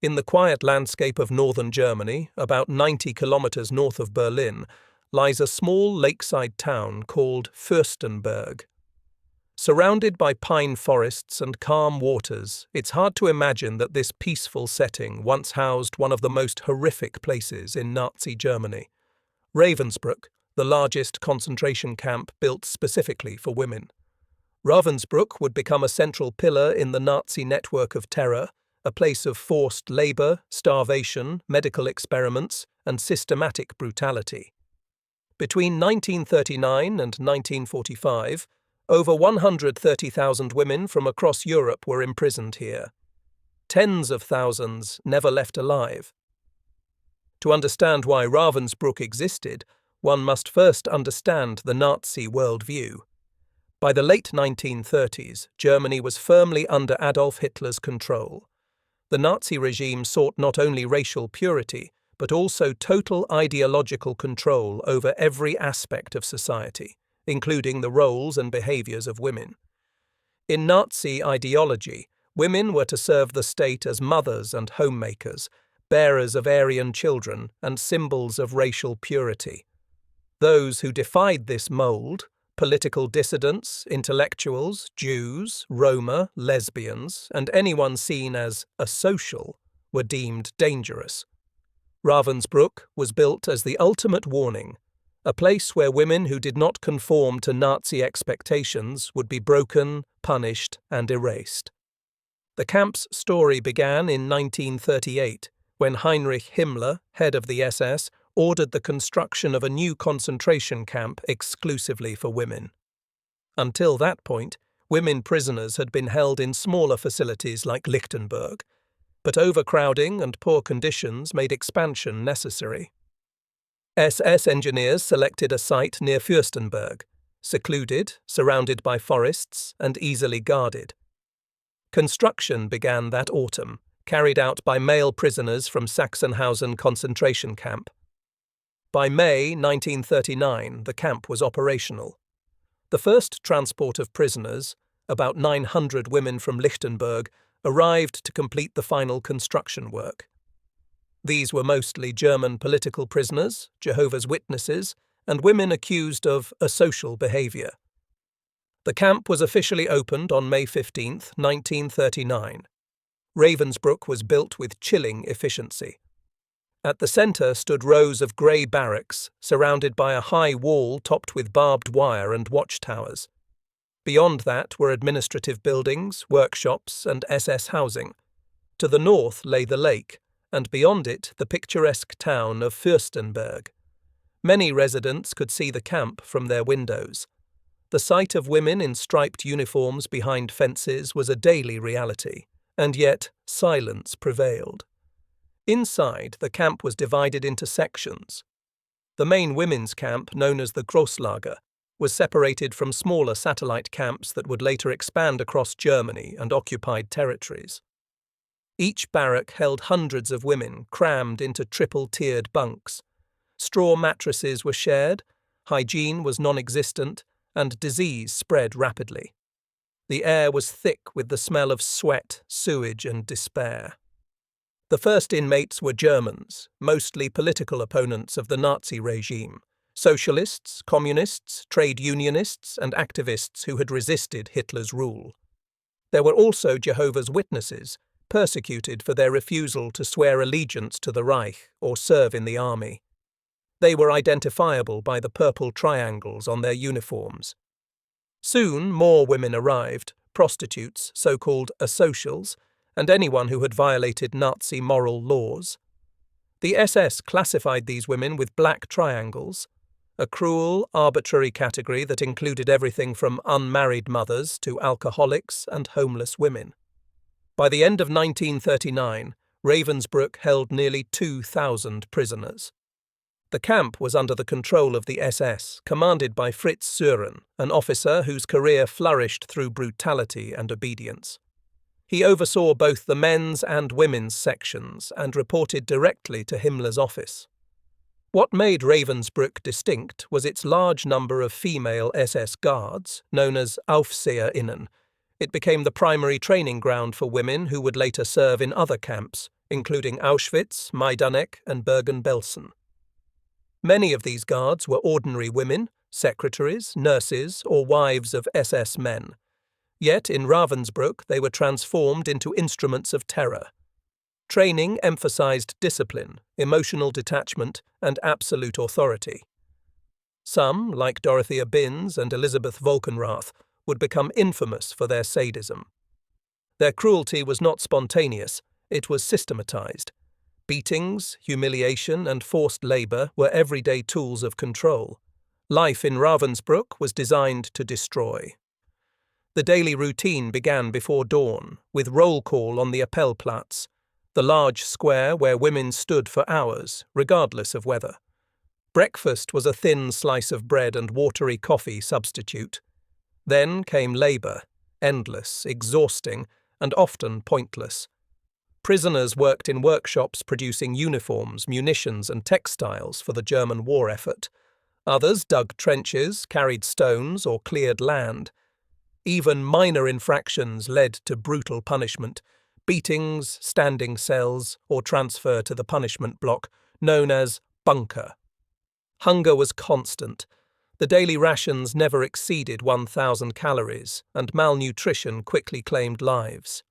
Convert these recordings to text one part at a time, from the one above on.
In the quiet landscape of northern Germany, about 90 kilometers north of Berlin, lies a small lakeside town called Fürstenberg. Surrounded by pine forests and calm waters, it's hard to imagine that this peaceful setting once housed one of the most horrific places in Nazi Germany. Ravensbrück, the largest concentration camp built specifically for women. Ravensbrück would become a central pillar in the Nazi network of terror, a place of forced labor, starvation, medical experiments, and systematic brutality. Between 1939 and 1945, over 130,000 women from across Europe were imprisoned here. Tens of thousands never left alive. To understand why Ravensbrück existed, one must first understand the Nazi worldview. By the late 1930s, Germany was firmly under Adolf Hitler's control. The Nazi regime sought not only racial purity, but also total ideological control over every aspect of society, including the roles and behaviors of women. In Nazi ideology, women were to serve the state as mothers and homemakers, bearers of Aryan children, and symbols of racial purity. Those who defied this mold, political dissidents, intellectuals, Jews, Roma, lesbians, and anyone seen as asocial, were deemed dangerous. Ravensbrück was built as the ultimate warning, a place where women who did not conform to Nazi expectations would be broken, punished, and erased. The camp's story began in 1938, when Heinrich Himmler, head of the SS, ordered the construction of a new concentration camp exclusively for women. Until that point, women prisoners had been held in smaller facilities like Lichtenberg, but overcrowding and poor conditions made expansion necessary. SS engineers selected a site near Fürstenberg, secluded, surrounded by forests, and easily guarded. Construction began that autumn, carried out by male prisoners from Sachsenhausen concentration camp. By May 1939, the camp was operational. The first transport of prisoners, about 900 women from Lichtenberg, arrived to complete the final construction work. These were mostly German political prisoners, Jehovah's Witnesses, and women accused of asocial behavior. The camp was officially opened on May 15, 1939. Ravensbrück was built with chilling efficiency. At the center stood rows of grey barracks, surrounded by a high wall topped with barbed wire and watchtowers. Beyond that were administrative buildings, workshops, and SS housing. To the north lay the lake, and beyond it the picturesque town of Fürstenberg. Many residents could see the camp from their windows. The sight of women in striped uniforms behind fences was a daily reality, and yet silence prevailed. Inside, the camp was divided into sections. The main women's camp, known as the Grosslager, was separated from smaller satellite camps that would later expand across Germany and occupied territories. Each barrack held hundreds of women crammed into triple-tiered bunks. Straw mattresses were shared, hygiene was non-existent, and disease spread rapidly. The air was thick with the smell of sweat, sewage, and despair. The first inmates were Germans, mostly political opponents of the Nazi regime, socialists, communists, trade unionists, and activists who had resisted Hitler's rule. There were also Jehovah's Witnesses, persecuted for their refusal to swear allegiance to the Reich or serve in the army. They were identifiable by the purple triangles on their uniforms. Soon more women arrived, prostitutes, so-called asocials, and anyone who had violated Nazi moral laws. The SS classified these women with black triangles, a cruel, arbitrary category that included everything from unmarried mothers to alcoholics and homeless women. By the end of 1939, Ravensbrück held nearly 2,000 prisoners. The camp was under the control of the SS, commanded by Fritz Suhren, an officer whose career flourished through brutality and obedience. He oversaw both the men's and women's sections and reported directly to Himmler's office. What made Ravensbrück distinct was its large number of female SS guards, known as Aufseherinnen. It became the primary training ground for women who would later serve in other camps, including Auschwitz, Majdanek, and Bergen-Belsen. Many of these guards were ordinary women, secretaries, nurses, or wives of SS men. Yet in Ravensbrück they were transformed into instruments of terror. Training emphasized discipline, emotional detachment, and absolute authority. Some, like Dorothea Binz and Elisabeth Volkenrath, would become infamous for their sadism. Their cruelty was not spontaneous, it was systematized. Beatings, humiliation, and forced labor were everyday tools of control. Life in Ravensbrück was designed to destroy. The daily routine began before dawn, with roll call on the Appellplatz, the large square where women stood for hours, regardless of weather. Breakfast was a thin slice of bread and watery coffee substitute. Then came labor, endless, exhausting, and often pointless. Prisoners worked in workshops producing uniforms, munitions, and textiles for the German war effort. Others dug trenches, carried stones, or cleared land. Even minor infractions led to brutal punishment, beatings, standing cells, or transfer to the punishment block, known as bunker. Hunger was constant. The daily rations never exceeded 1,000 calories, and malnutrition quickly claimed lives.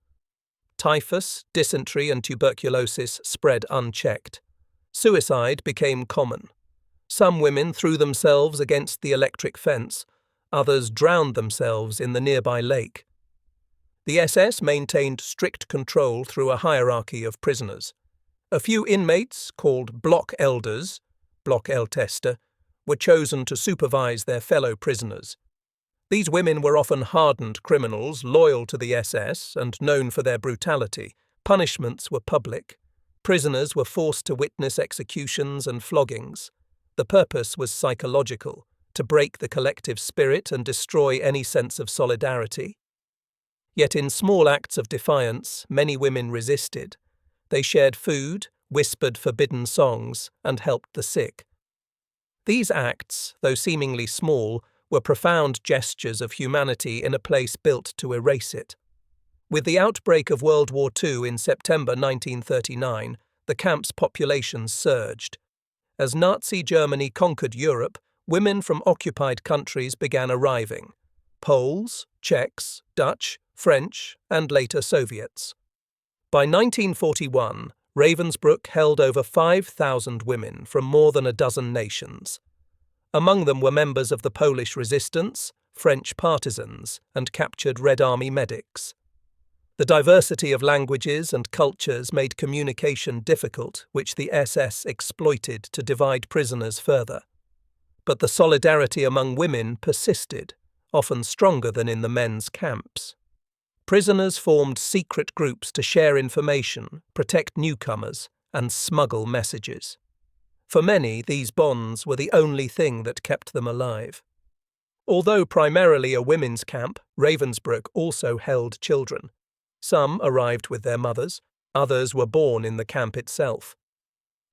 Typhus, dysentery, and tuberculosis spread unchecked. Suicide became common. Some women threw themselves against the electric fence, others drowned themselves in the nearby lake. The SS maintained strict control through a hierarchy of prisoners. A few inmates, called block elders, Blockälteste, were chosen to supervise their fellow prisoners. These women were often hardened criminals, loyal to the SS and known for their brutality. Punishments were public. Prisoners were forced to witness executions and floggings. The purpose was psychological, to break the collective spirit and destroy any sense of solidarity. Yet in small acts of defiance, many women resisted. They shared food, whispered forbidden songs, and helped the sick. These acts, though seemingly small, were profound gestures of humanity in a place built to erase it. With the outbreak of World War II in September 1939, the camp's population surged. As Nazi Germany conquered Europe, women from occupied countries began arriving: Poles, Czechs, Dutch, French, and later Soviets. By 1941, Ravensbrück held over 5,000 women from more than a dozen nations. Among them were members of the Polish resistance, French partisans, and captured Red Army medics. The diversity of languages and cultures made communication difficult, which the SS exploited to divide prisoners further. But the solidarity among women persisted, often stronger than in the men's camps. Prisoners formed secret groups to share information, protect newcomers, and smuggle messages. For many, these bonds were the only thing that kept them alive. Although primarily a women's camp, Ravensbrück also held children. Some arrived with their mothers, others were born in the camp itself.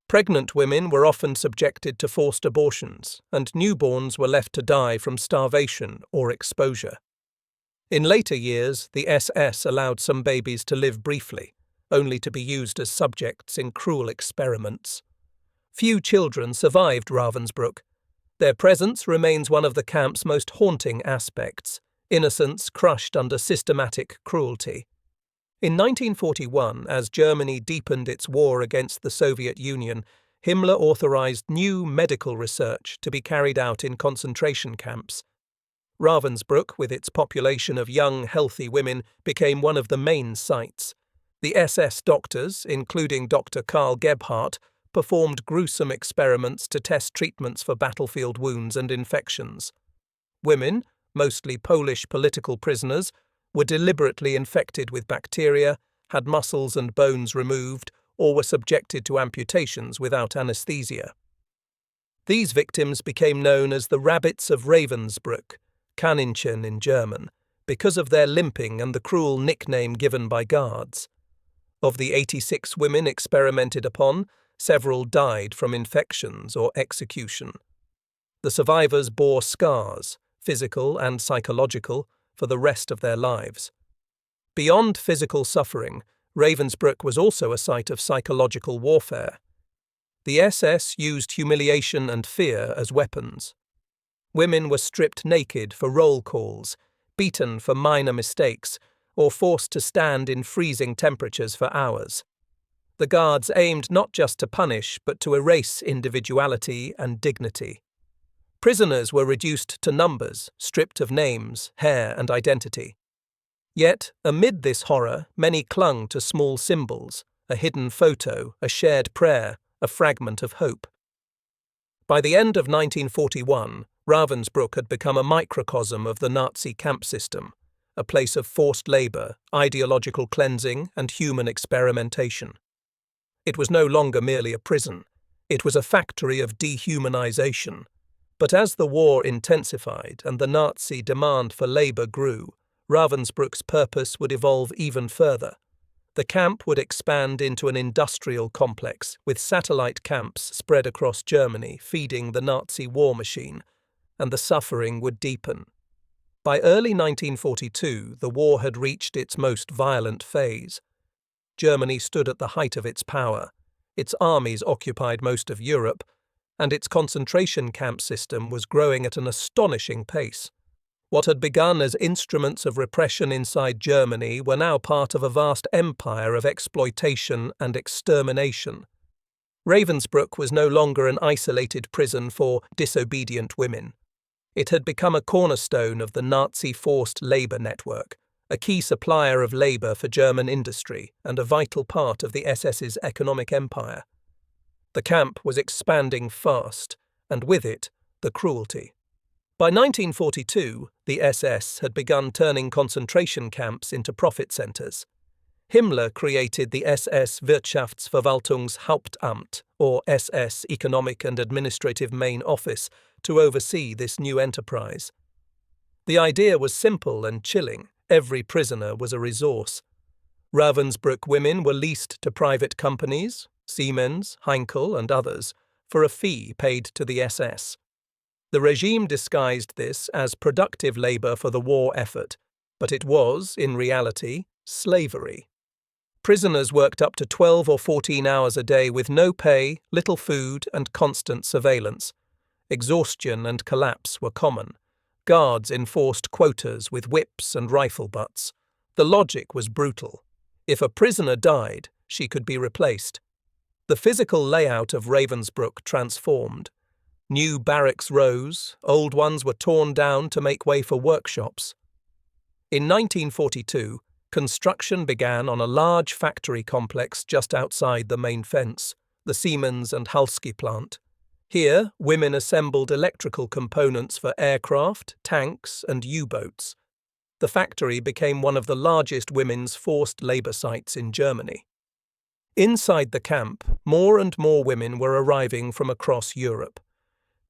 Pregnant women were often subjected to forced abortions, and newborns were left to die from starvation or exposure. In later years, the SS allowed some babies to live briefly, only to be used as subjects in cruel experiments. Few children survived Ravensbrück. Their presence remains one of the camp's most haunting aspects: innocence crushed under systematic cruelty. In 1941, as Germany deepened its war against the Soviet Union, Himmler authorized new medical research to be carried out in concentration camps. Ravensbrück, with its population of young, healthy women, became one of the main sites. The SS doctors, including Dr. Karl Gebhardt, performed gruesome experiments to test treatments for battlefield wounds and infections. Women, mostly Polish political prisoners, were deliberately infected with bacteria, had muscles and bones removed, or were subjected to amputations without anesthesia. These victims became known as the Rabbits of Ravensbrück, Kaninchen in German, because of their limping and the cruel nickname given by guards. Of the 86 women experimented upon, several died from infections or execution. The survivors bore scars, physical and psychological, for the rest of their lives. Beyond physical suffering, Ravensbrück was also a site of psychological warfare. The SS used humiliation and fear as weapons. Women were stripped naked for roll calls, beaten for minor mistakes, or forced to stand in freezing temperatures for hours. The guards aimed not just to punish but to erase individuality and dignity. Prisoners were reduced to numbers, stripped of names, hair, and identity. Yet, amid this horror, many clung to small symbols, a hidden photo, a shared prayer, a fragment of hope. By the end of 1941, Ravensbrück had become a microcosm of the Nazi camp system, a place of forced labor, ideological cleansing, and human experimentation. It was no longer merely a prison. It was a factory of dehumanization. But as the war intensified and the Nazi demand for labor grew, Ravensbrück's purpose would evolve even further. The camp would expand into an industrial complex, with satellite camps spread across Germany feeding the Nazi war machine, and the suffering would deepen. By early 1942, the war had reached its most violent phase. Germany stood at the height of its power. Its armies occupied most of Europe, and its concentration camp system was growing at an astonishing pace. What had begun as instruments of repression inside Germany were now part of a vast empire of exploitation and extermination. Ravensbrück was no longer an isolated prison for disobedient women. It had become a cornerstone of the Nazi forced labor network, a key supplier of labor for German industry and a vital part of the SS's economic empire. The camp was expanding fast, and with it, the cruelty. By 1942, the SS had begun turning concentration camps into profit centers. Himmler created the SS Wirtschaftsverwaltungshauptamt, or SS Economic and Administrative Main Office, to oversee this new enterprise. The idea was simple and chilling. Every prisoner was a resource. Ravensbrück women were leased to private companies, Siemens, Heinkel, and others, for a fee paid to the SS. The regime disguised this as productive labor for the war effort, but it was, in reality, slavery. Prisoners worked up to 12 or 14 hours a day with no pay, little food, and constant surveillance. Exhaustion and collapse were common. Guards enforced quotas with whips and rifle butts. The logic was brutal. If a prisoner died, she could be replaced. The physical layout of Ravensbrück transformed. New barracks rose, old ones were torn down to make way for workshops. In 1942, construction began on a large factory complex just outside the main fence, the Siemens and Halski plant. Here, women assembled electrical components for aircraft, tanks, and U-boats. The factory became one of the largest women's forced labor sites in Germany. Inside the camp, more and more women were arriving from across Europe.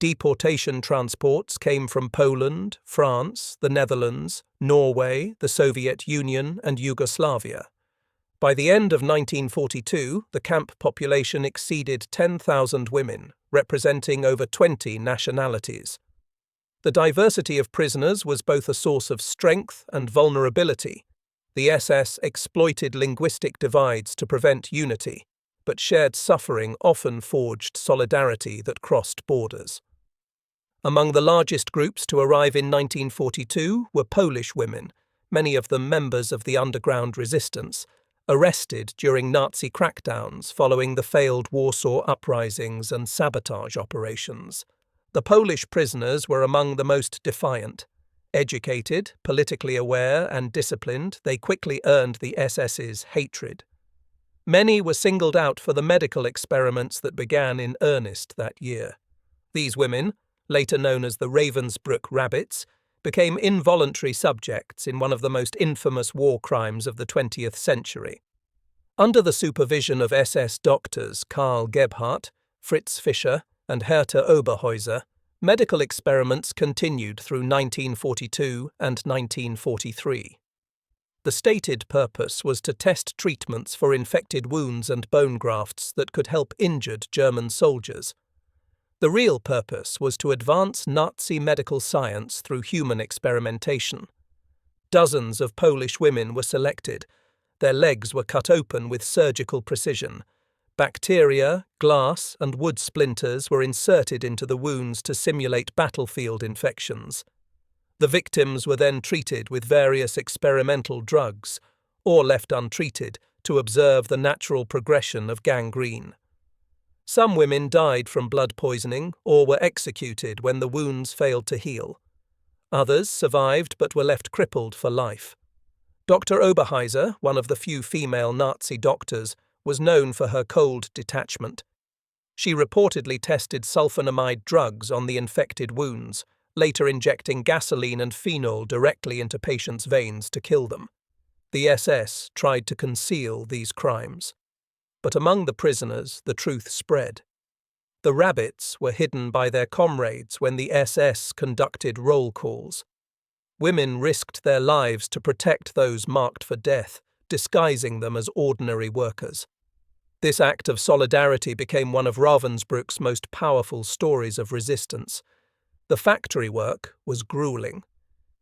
Deportation transports came from Poland, France, the Netherlands, Norway, the Soviet Union, and Yugoslavia. By the end of 1942, the camp population exceeded 10,000 women, representing over 20 nationalities. The diversity of prisoners was both a source of strength and vulnerability. The SS exploited linguistic divides to prevent unity, but shared suffering often forged solidarity that crossed borders. Among the largest groups to arrive in 1942 were Polish women, many of them members of the underground resistance, arrested during Nazi crackdowns following the failed Warsaw uprisings and sabotage operations. The Polish prisoners were among the most defiant. Educated, politically aware, and disciplined, they quickly earned the SS's hatred. Many were singled out for the medical experiments that began in earnest that year. These women, later known as the Ravensbrück Rabbits, became involuntary subjects in one of the most infamous war crimes of the 20th century. Under the supervision of SS doctors Karl Gebhardt, Fritz Fischer, and Herta Oberheuser, medical experiments continued through 1942 and 1943. The stated purpose was to test treatments for infected wounds and bone grafts that could help injured German soldiers. The real purpose was to advance Nazi medical science through human experimentation. Dozens of Polish women were selected. Their legs were cut open with surgical precision. Bacteria, glass, and wood splinters were inserted into the wounds to simulate battlefield infections. The victims were then treated with various experimental drugs, or left untreated to observe the natural progression of gangrene. Some women died from blood poisoning or were executed when the wounds failed to heal. Others survived but were left crippled for life. Dr. Oberheuser, one of the few female Nazi doctors, was known for her cold detachment. She reportedly tested sulfonamide drugs on the infected wounds, later injecting gasoline and phenol directly into patients' veins to kill them. The SS tried to conceal these crimes. But among the prisoners, the truth spread. The rabbits were hidden by their comrades when the SS conducted roll calls. Women risked their lives to protect those marked for death, disguising them as ordinary workers. This act of solidarity became one of Ravensbrück's most powerful stories of resistance. The factory work was grueling.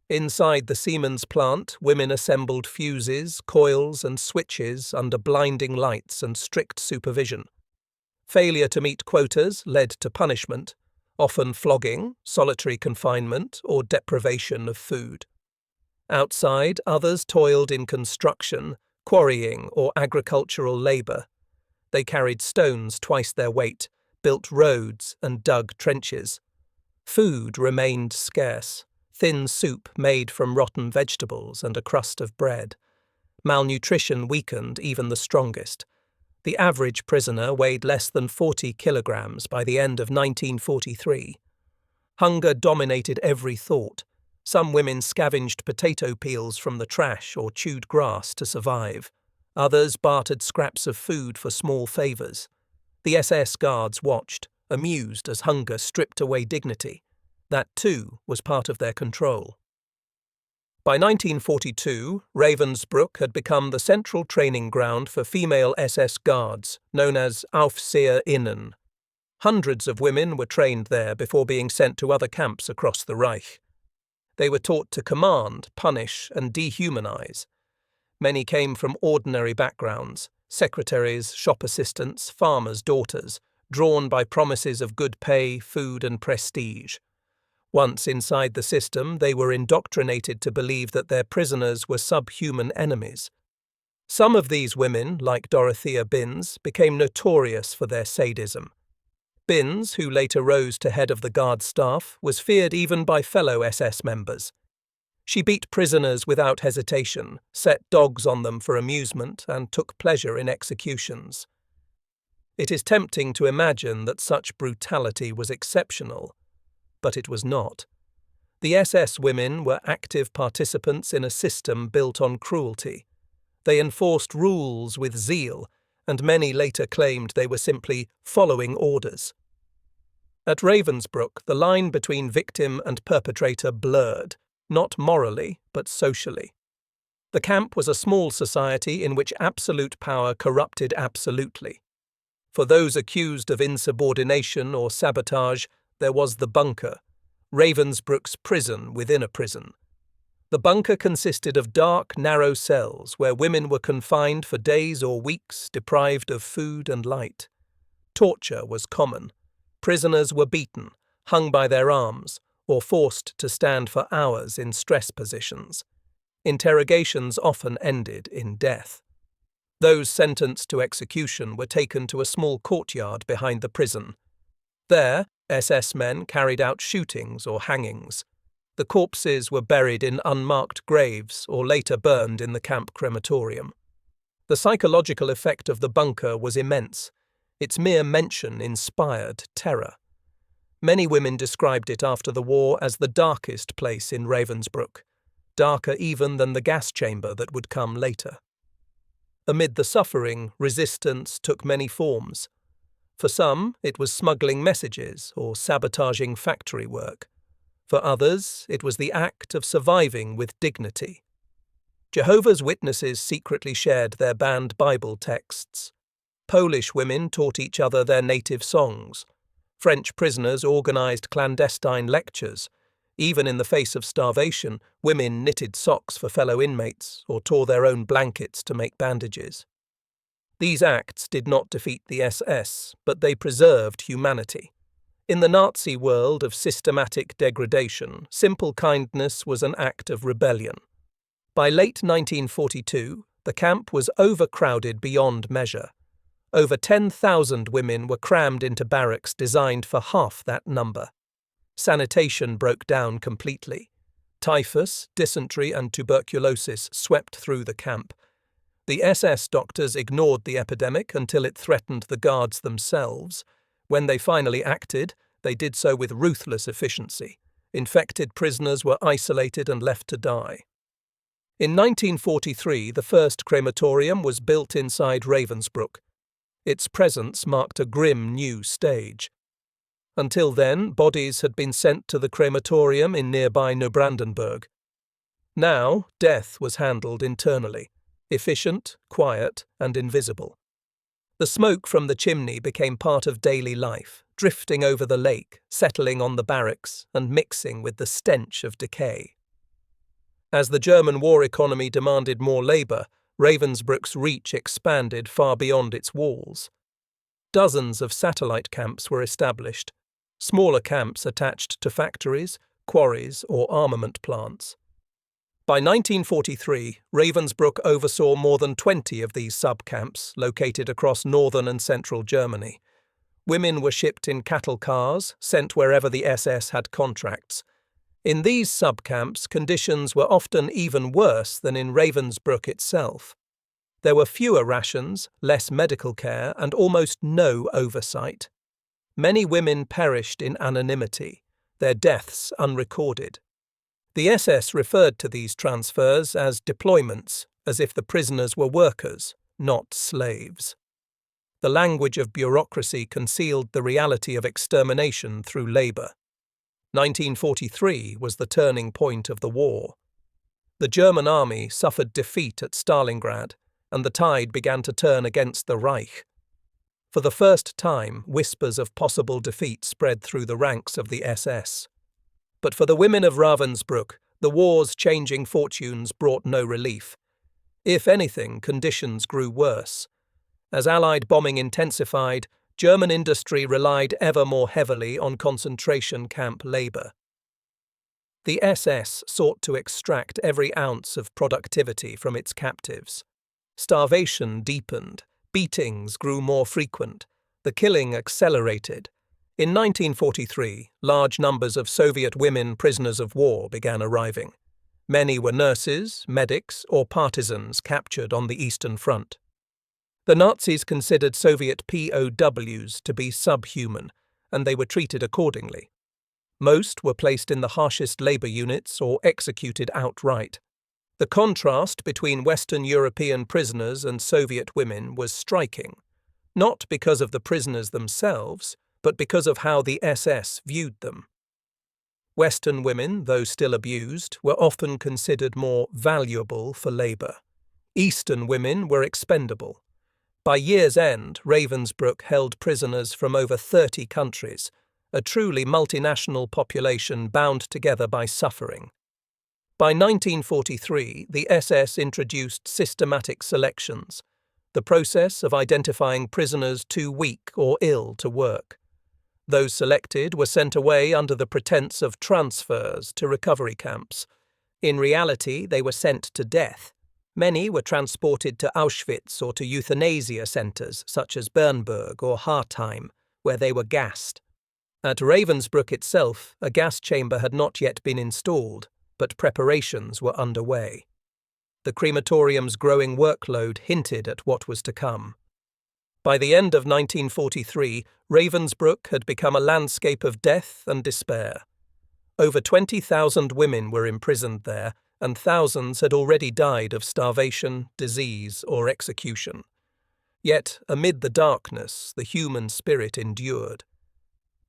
Inside the Siemens plant, women assembled fuses, coils, and switches under blinding lights and strict supervision. Failure to meet quotas led to punishment, often flogging, solitary confinement, or deprivation of food. Outside, others toiled in construction, quarrying, or agricultural labour. They carried stones twice their weight, built roads, and dug trenches. Food remained scarce. Thin soup made from rotten vegetables and a crust of bread. Malnutrition weakened even the strongest. The average prisoner weighed less than 40 kilograms by the end of 1943. Hunger dominated every thought. Some women scavenged potato peels from the trash or chewed grass to survive. Others bartered scraps of food for small favours. The SS guards watched, amused as hunger stripped away dignity. That, too, was part of their control. By 1942, Ravensbrück had become the central training ground for female SS guards, known as Aufseherinnen. Hundreds of women were trained there before being sent to other camps across the Reich. They were taught to command, punish, and dehumanize. Many came from ordinary backgrounds: secretaries, shop assistants, farmers' daughters, drawn by promises of good pay, food, and prestige. Once inside the system, they were indoctrinated to believe that their prisoners were subhuman enemies. Some of these women, like Dorothea Binz, became notorious for their sadism. Binz, who later rose to head of the guard staff, was feared even by fellow SS members. She beat prisoners without hesitation, set dogs on them for amusement, and took pleasure in executions. It is tempting to imagine that such brutality was exceptional, but it was not. The SS women were active participants in a system built on cruelty. They enforced rules with zeal, and many later claimed they were simply following orders. At Ravensbrück, the line between victim and perpetrator blurred, not morally, but socially. The camp was a small society in which absolute power corrupted absolutely. For those accused of insubordination or sabotage, there was the bunker, Ravensbrück's prison within a prison. The bunker consisted of dark, narrow cells where women were confined for days or weeks, deprived of food and light. Torture was common. Prisoners were beaten, hung by their arms, or forced to stand for hours in stress positions. Interrogations often ended in death. Those sentenced to execution were taken to a small courtyard behind the prison. There, SS men carried out shootings or hangings. The corpses were buried in unmarked graves or later burned in the camp crematorium. The psychological effect of the bunker was immense. Its mere mention inspired terror. Many women described it after the war as the darkest place in Ravensbrück, darker even than the gas chamber that would come later. Amid the suffering, resistance took many forms. For some, it was smuggling messages or sabotaging factory work. For others, it was the act of surviving with dignity. Jehovah's Witnesses secretly shared their banned Bible texts. Polish women taught each other their native songs. French prisoners organized clandestine lectures. Even in the face of starvation, women knitted socks for fellow inmates or tore their own blankets to make bandages. These acts did not defeat the SS, but they preserved humanity. In the Nazi world of systematic degradation, simple kindness was an act of rebellion. By late 1942, the camp was overcrowded beyond measure. Over 10,000 women were crammed into barracks designed for half that number. Sanitation broke down completely. Typhus, dysentery, and tuberculosis swept through the camp. The SS doctors ignored the epidemic until it threatened the guards themselves. When they finally acted, they did so with ruthless efficiency. Infected prisoners were isolated and left to die. In 1943, the first crematorium was built inside Ravensbrück. Its presence marked a grim new stage. Until then, bodies had been sent to the crematorium in nearby Neubrandenburg. Now, death was handled internally, efficient, quiet, and invisible. The smoke from the chimney became part of daily life, drifting over the lake, settling on the barracks, and mixing with the stench of decay. As the German war economy demanded more labour, Ravensbrück's reach expanded far beyond its walls. Dozens of satellite camps were established, smaller camps attached to factories, quarries, or armament plants. By 1943, Ravensbrück oversaw more than 20 of these sub-camps located across northern and central Germany. Women were shipped in cattle cars, sent wherever the SS had contracts. In these sub-camps, conditions were often even worse than in Ravensbrück itself. There were fewer rations, less medical care, and almost no oversight. Many women perished in anonymity, their deaths unrecorded. The SS referred to these transfers as deployments, as if the prisoners were workers, not slaves. The language of bureaucracy concealed the reality of extermination through labour. 1943 was the turning point of the war. The German army suffered defeat at Stalingrad, and the tide began to turn against the Reich. For the first time, whispers of possible defeat spread through the ranks of the SS. But for the women of Ravensbrück, the war's changing fortunes brought no relief. If anything, conditions grew worse. As Allied bombing intensified, German industry relied ever more heavily on concentration camp labour. The SS sought to extract every ounce of productivity from its captives. Starvation deepened, beatings grew more frequent, the killing accelerated. In 1943, large numbers of Soviet women prisoners of war began arriving. Many were nurses, medics, or partisans captured on the Eastern Front. The Nazis considered Soviet POWs to be subhuman, and they were treated accordingly. Most were placed in the harshest labour units or executed outright. The contrast between Western European prisoners and Soviet women was striking, not because of the prisoners themselves, but because of how the SS viewed them. Western women, though still abused, were often considered more valuable for labour. Eastern women were expendable. By year's end, Ravensbrück held prisoners from over 30 countries, a truly multinational population bound together by suffering. By 1943, the SS introduced systematic selections, the process of identifying prisoners too weak or ill to work. Those selected were sent away under the pretense of transfers to recovery camps. In reality, they were sent to death. Many were transported to Auschwitz or to euthanasia centres such as Bernburg or Hartheim, where they were gassed. At Ravensbrück itself, a gas chamber had not yet been installed, but preparations were underway. The crematorium's growing workload hinted at what was to come. By the end of 1943, Ravensbrück had become a landscape of death and despair. Over 20,000 women were imprisoned there, and thousands had already died of starvation, disease, or execution. Yet, amid the darkness, the human spirit endured.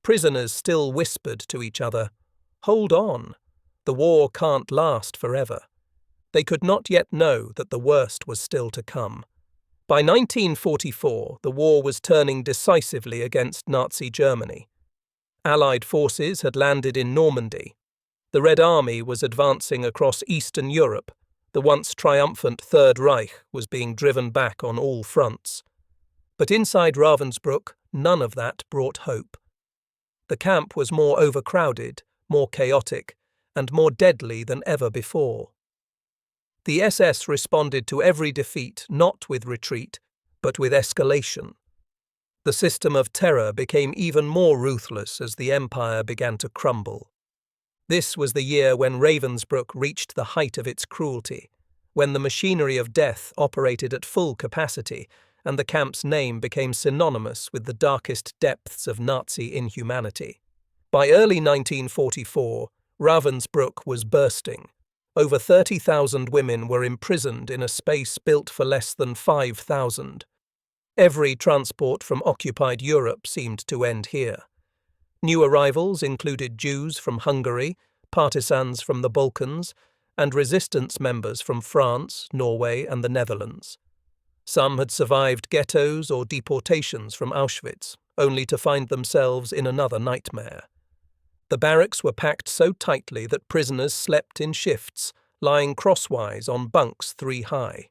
Prisoners still whispered to each other, "Hold on, the war can't last forever." They could not yet know that the worst was still to come. By 1944, the war was turning decisively against Nazi Germany. Allied forces had landed in Normandy. The Red Army was advancing across Eastern Europe. The once triumphant Third Reich was being driven back on all fronts. But inside Ravensbrück, none of that brought hope. The camp was more overcrowded, more chaotic, and more deadly than ever before. The SS responded to every defeat not with retreat, but with escalation. The system of terror became even more ruthless as the empire began to crumble. This was the year when Ravensbrück reached the height of its cruelty, when the machinery of death operated at full capacity, and the camp's name became synonymous with the darkest depths of Nazi inhumanity. By early 1944, Ravensbrück was bursting. Over 30,000 women were imprisoned in a space built for less than 5,000. Every transport from occupied Europe seemed to end here. New arrivals included Jews from Hungary, partisans from the Balkans, and resistance members from France, Norway, and the Netherlands. Some had survived ghettos or deportations from Auschwitz, only to find themselves in another nightmare. The barracks were packed so tightly that prisoners slept in shifts, lying crosswise on bunks 3 high.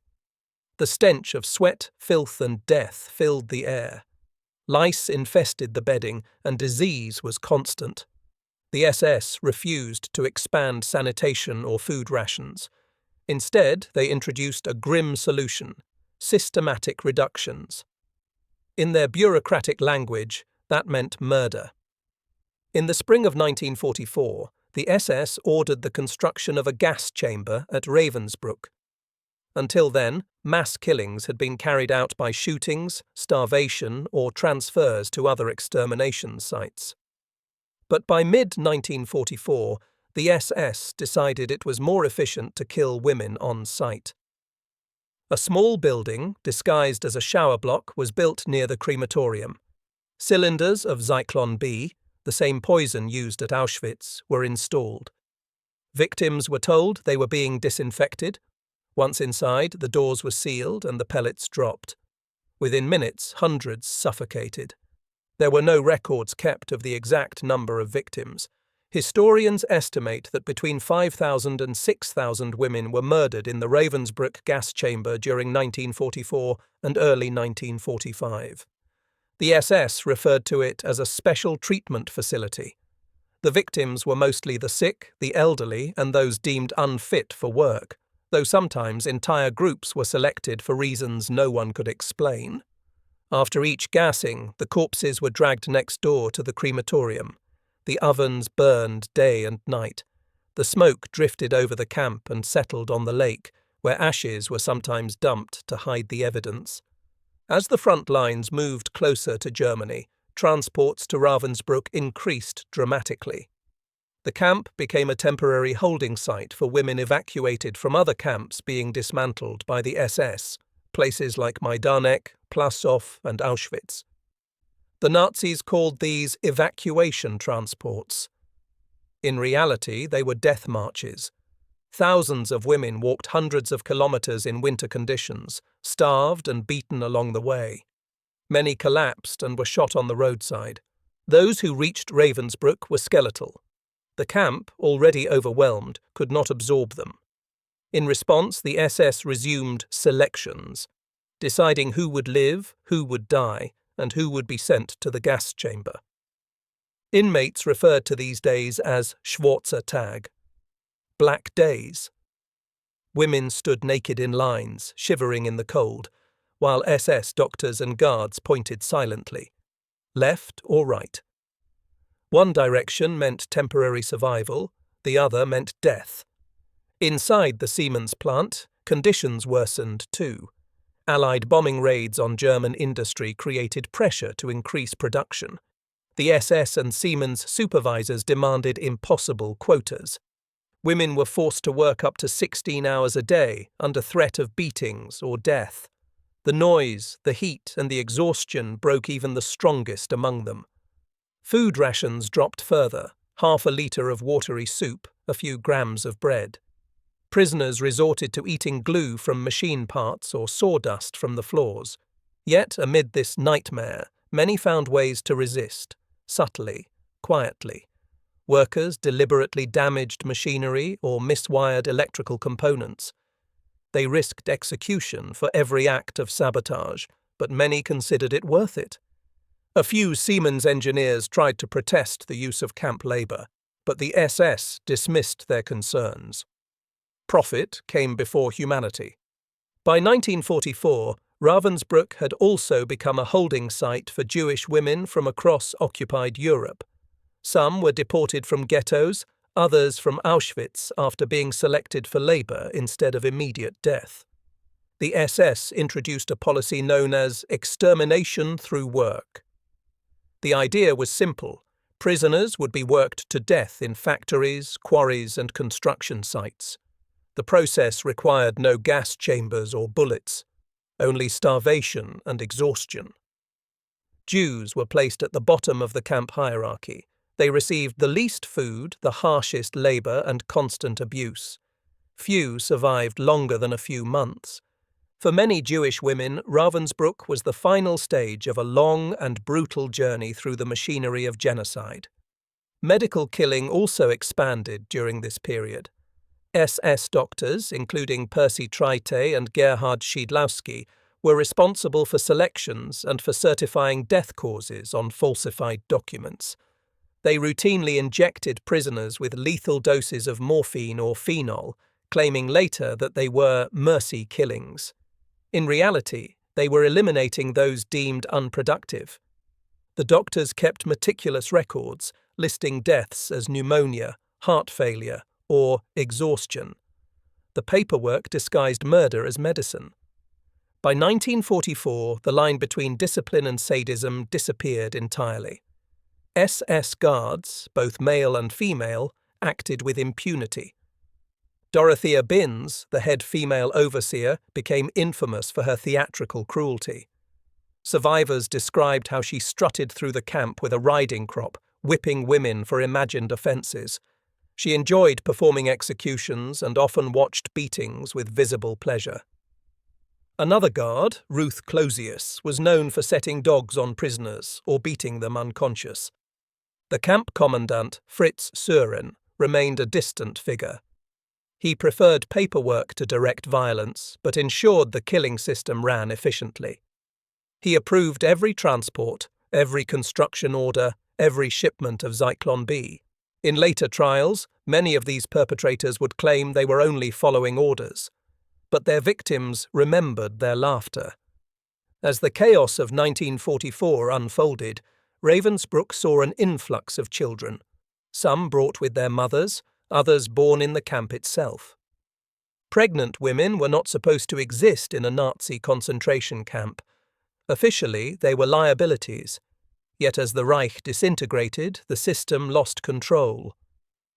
The stench of sweat, filth, and death filled the air. Lice infested the bedding, and disease was constant. The SS refused to expand sanitation or food rations. Instead, they introduced a grim solution: systematic reductions. In their bureaucratic language, that meant murder. In the spring of 1944, the SS ordered the construction of a gas chamber at Ravensbrück. Until then, mass killings had been carried out by shootings, starvation, or transfers to other extermination sites. But by mid-1944, the SS decided it was more efficient to kill women on site. A small building, disguised as a shower block, was built near the crematorium. Cylinders of Zyklon B, the same poison used at Auschwitz, were installed. Victims were told they were being disinfected. Once inside, the doors were sealed and the pellets dropped. Within minutes, hundreds suffocated. There were no records kept of the exact number of victims. Historians estimate that between 5,000 and 6,000 women were murdered in the Ravensbrück gas chamber during 1944 and early 1945. The SS referred to it as a special treatment facility. The victims were mostly the sick, the elderly, and those deemed unfit for work, though sometimes entire groups were selected for reasons no one could explain. After each gassing, the corpses were dragged next door to the crematorium. The ovens burned day and night. The smoke drifted over the camp and settled on the lake, where ashes were sometimes dumped to hide the evidence. As the front lines moved closer to Germany, transports to Ravensbrück increased dramatically. The camp became a temporary holding site for women evacuated from other camps being dismantled by the SS, places like Majdanek, Plaszow, and Auschwitz. The Nazis called these evacuation transports. In reality, they were death marches. Thousands of women walked hundreds of kilometers in winter conditions, starved and beaten along the way. Many collapsed and were shot on the roadside. Those who reached Ravensbrück were skeletal. The camp, already overwhelmed, could not absorb them. In response, the SS resumed selections, deciding who would live, who would die, and who would be sent to the gas chamber. Inmates referred to these days as Schwarzer Tag, black days. Women stood naked in lines, shivering in the cold, while SS doctors and guards pointed silently, left or right. One direction meant temporary survival, the other meant death. Inside the Siemens plant, conditions worsened too. Allied bombing raids on German industry created pressure to increase production. The SS and Siemens supervisors demanded impossible quotas. Women were forced to work up to 16 hours a day under threat of beatings or death. The noise, the heat, and the exhaustion broke even the strongest among them. Food rations dropped further, half a litre of watery soup, a few grams of bread. Prisoners resorted to eating glue from machine parts or sawdust from the floors. Yet, amid this nightmare, many found ways to resist, subtly, quietly. Workers deliberately damaged machinery or miswired electrical components. They risked execution for every act of sabotage, but many considered it worth it. A few Siemens engineers tried to protest the use of camp labour, but the SS dismissed their concerns. Profit came before humanity. By 1944, Ravensbrück had also become a holding site for Jewish women from across occupied Europe. Some were deported from ghettos, others from Auschwitz after being selected for labour instead of immediate death. The SS introduced a policy known as extermination through work. The idea was simple. Prisoners would be worked to death in factories, quarries, and construction sites. The process required no gas chambers or bullets, only starvation and exhaustion. Jews were placed at the bottom of the camp hierarchy. They received the least food, the harshest labour, and constant abuse. Few survived longer than a few months. For many Jewish women, Ravensbrück was the final stage of a long and brutal journey through the machinery of genocide. Medical killing also expanded during this period. SS doctors, including Percy Treite and Gerhard Schiedlowski, were responsible for selections and for certifying death causes on falsified documents. They routinely injected prisoners with lethal doses of morphine or phenol, claiming later that they were mercy killings. In reality, they were eliminating those deemed unproductive. The doctors kept meticulous records, listing deaths as pneumonia, heart failure, or exhaustion. The paperwork disguised murder as medicine. By 1944, the line between discipline and sadism disappeared entirely. SS guards, both male and female, acted with impunity. Dorothea Binns, the head female overseer, became infamous for her theatrical cruelty. Survivors described how she strutted through the camp with a riding crop, whipping women for imagined offences. She enjoyed performing executions and often watched beatings with visible pleasure. Another guard, Ruth Closius, was known for setting dogs on prisoners or beating them unconscious. The camp commandant, Fritz Suhren, remained a distant figure. He preferred paperwork to direct violence, but ensured the killing system ran efficiently. He approved every transport, every construction order, every shipment of Zyklon B. In later trials, many of these perpetrators would claim they were only following orders, but their victims remembered their laughter. As the chaos of 1944 unfolded, Ravensbrück saw an influx of children, some brought with their mothers, others born in the camp itself. Pregnant women were not supposed to exist in a Nazi concentration camp. Officially, they were liabilities. Yet as the Reich disintegrated, the system lost control.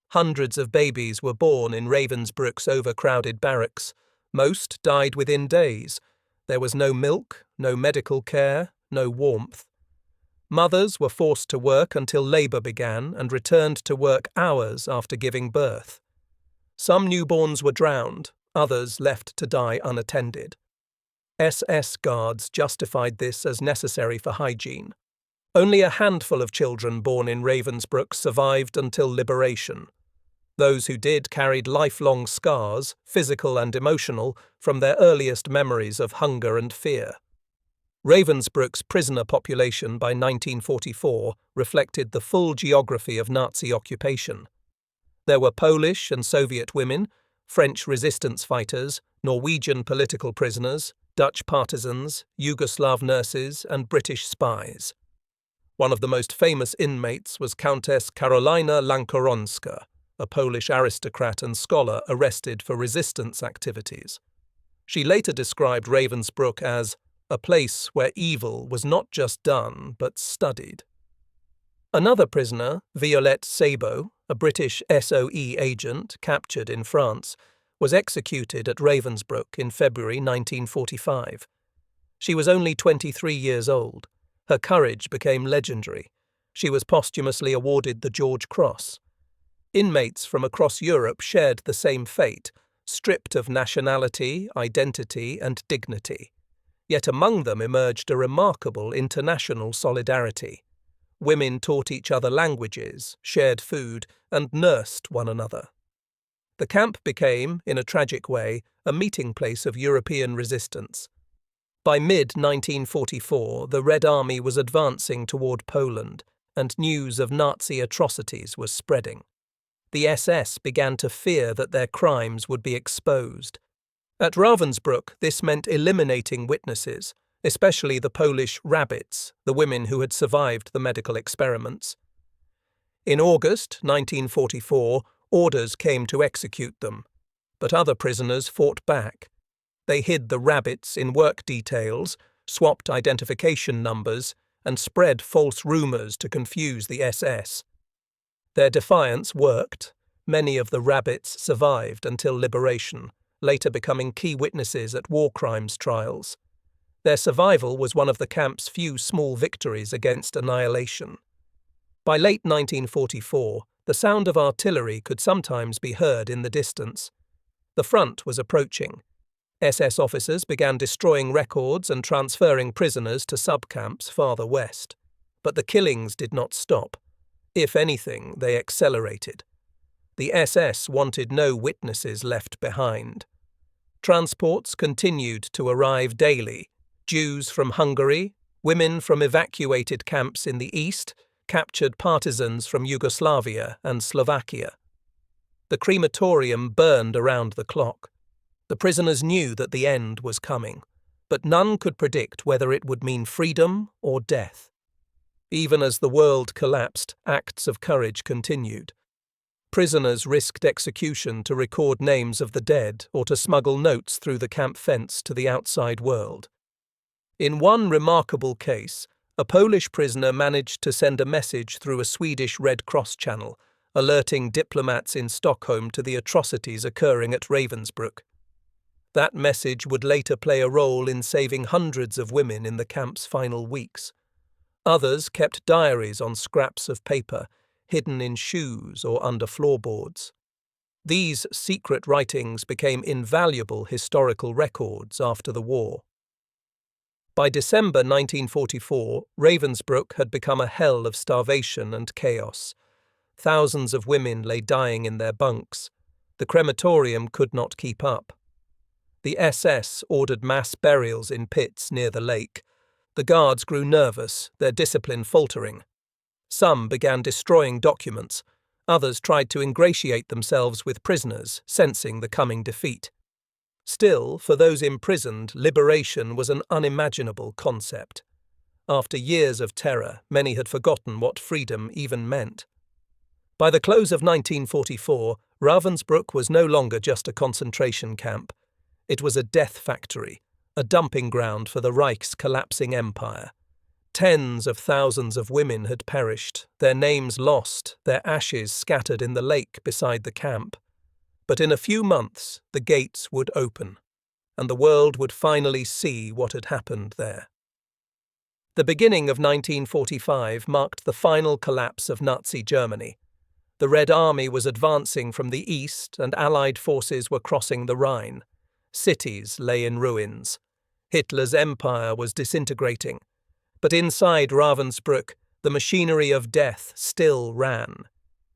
Hundreds of babies were born in Ravensbrück's overcrowded barracks. Most died within days. There was no milk, no medical care, no warmth. Mothers were forced to work until labour began and returned to work hours after giving birth. Some newborns were drowned, others left to die unattended. SS guards justified this as necessary for hygiene. Only a handful of children born in Ravensbrück survived until liberation. Those who did carried lifelong scars, physical and emotional, from their earliest memories of hunger and fear. Ravensbrück's prisoner population by 1944 reflected the full geography of Nazi occupation. There were Polish and Soviet women, French resistance fighters, Norwegian political prisoners, Dutch partisans, Yugoslav nurses, and British spies. One of the most famous inmates was Countess Karolina Lankoronska, a Polish aristocrat and scholar arrested for resistance activities. She later described Ravensbrück as a place where evil was not just done, but studied. Another prisoner, Violette Sabo, a British SOE agent captured in France, was executed at Ravensbrück in February 1945. She was only 23 years old. Her courage became legendary. She was posthumously awarded the George Cross. Inmates from across Europe shared the same fate, stripped of nationality, identity, and dignity. Yet among them emerged a remarkable international solidarity. Women taught each other languages, shared food, and nursed one another. The camp became, in a tragic way, a meeting place of European resistance. By mid-1944, the Red Army was advancing toward Poland, and news of Nazi atrocities was spreading. The SS began to fear that their crimes would be exposed. At Ravensbrück, this meant eliminating witnesses, especially the Polish rabbits, the women who had survived the medical experiments. In August 1944, orders came to execute them, but other prisoners fought back. They hid the rabbits in work details, swapped identification numbers, and spread false rumors to confuse the SS. Their defiance worked. Many of the rabbits survived until liberation, later becoming key witnesses at war crimes trials. Their survival was one of the camp's few small victories against annihilation. By late 1944, the sound of artillery could sometimes be heard in the distance. The front was approaching. SS officers began destroying records and transferring prisoners to subcamps farther west. But the killings did not stop. If anything, they accelerated. The SS wanted no witnesses left behind. Transports continued to arrive daily. Jews from Hungary, women from evacuated camps in the east, captured partisans from Yugoslavia and Slovakia. The crematorium burned around the clock. The prisoners knew that the end was coming, but none could predict whether it would mean freedom or death. Even as the world collapsed, acts of courage continued. Prisoners risked execution to record names of the dead or to smuggle notes through the camp fence to the outside world. In one remarkable case, a Polish prisoner managed to send a message through a Swedish Red Cross channel, alerting diplomats in Stockholm to the atrocities occurring at Ravensbrück. That message would later play a role in saving hundreds of women in the camp's final weeks. Others kept diaries on scraps of paper, hidden in shoes or under floorboards. These secret writings became invaluable historical records after the war. By December 1944, Ravensbrück had become a hell of starvation and chaos. Thousands of women lay dying in their bunks. The crematorium could not keep up. The SS ordered mass burials in pits near the lake. The guards grew nervous, their discipline faltering. Some began destroying documents. Others tried to ingratiate themselves with prisoners, sensing the coming defeat. Still, for those imprisoned, liberation was an unimaginable concept. After years of terror, many had forgotten what freedom even meant. By the close of 1944, Ravensbrück was no longer just a concentration camp. It was a death factory, a dumping ground for the Reich's collapsing empire. Tens of thousands of women had perished, their names lost, their ashes scattered in the lake beside the camp. But in a few months, the gates would open, and the world would finally see what had happened there. The beginning of 1945 marked the final collapse of Nazi Germany. The Red Army was advancing from the east, and Allied forces were crossing the Rhine. Cities lay in ruins. Hitler's empire was disintegrating. But inside Ravensbrück, the machinery of death still ran.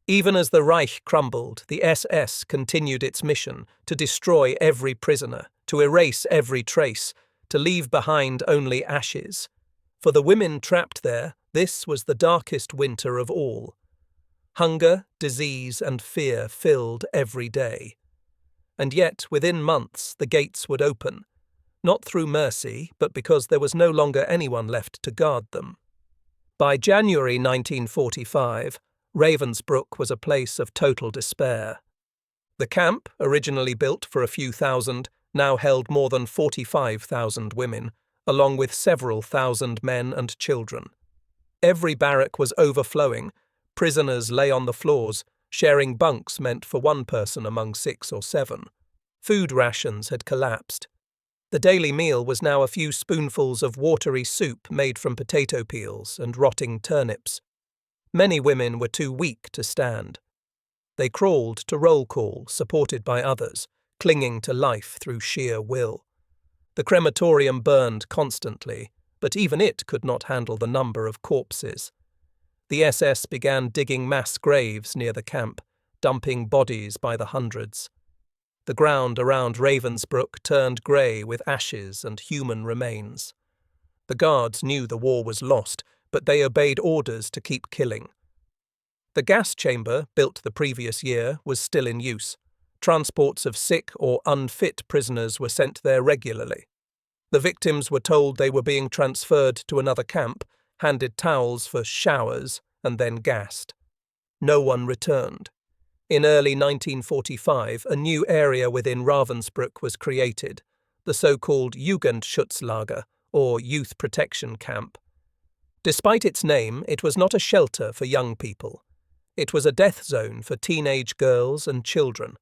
Even as the Reich crumbled, the SS continued its mission to destroy every prisoner, to erase every trace, to leave behind only ashes. For the women trapped there, this was the darkest winter of all. Hunger, disease, and fear filled every day. And yet, within months, the gates would open, not through mercy, but because there was no longer anyone left to guard them. By January 1945, Ravensbrück was a place of total despair. The camp, originally built for a few thousand, now held more than 45,000 women, along with several thousand men and children. Every barrack was overflowing. Prisoners lay on the floors, sharing bunks meant for one person among 6 or 7. Food rations had collapsed. The daily meal was now a few spoonfuls of watery soup made from potato peels and rotting turnips. Many women were too weak to stand. They crawled to roll call, supported by others, clinging to life through sheer will. The crematorium burned constantly, but even it could not handle the number of corpses. the SS began digging mass graves near the camp, dumping bodies by the hundreds. The ground around Ravensbrück turned grey with ashes and human remains. The guards knew the war was lost, but they obeyed orders to keep killing. The gas chamber, built the previous year, was still in use. Transports of sick or unfit prisoners were sent there regularly. The victims were told they were being transferred to another camp, handed towels for showers, and then gassed. No one returned. In early 1945, a new area within Ravensbrück was created, the so-called Jugendschutzlager, or Youth Protection Camp. Despite its name, it was not a shelter for young people. It was a death zone for teenage girls and children.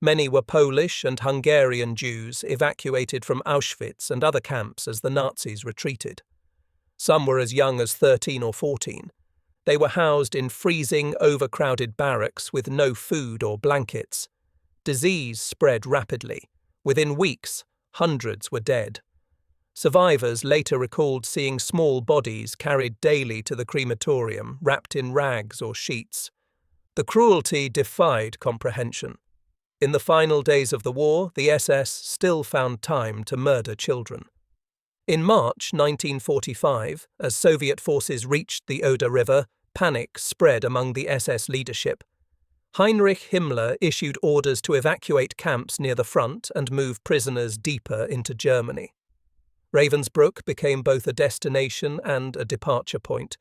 Many were Polish and Hungarian Jews evacuated from Auschwitz and other camps as the Nazis retreated. Some were as young as 13 or 14. They were housed in freezing, overcrowded barracks with no food or blankets. Disease spread rapidly. Within weeks, hundreds were dead. Survivors later recalled seeing small bodies carried daily to the crematorium, wrapped in rags or sheets. The cruelty defied comprehension. In the final days of the war, the SS still found time to murder children. In March 1945, as Soviet forces reached the Oder River, panic spread among the SS leadership. Heinrich Himmler issued orders to evacuate camps near the front and move prisoners deeper into Germany. Ravensbrück became both a destination and a departure point.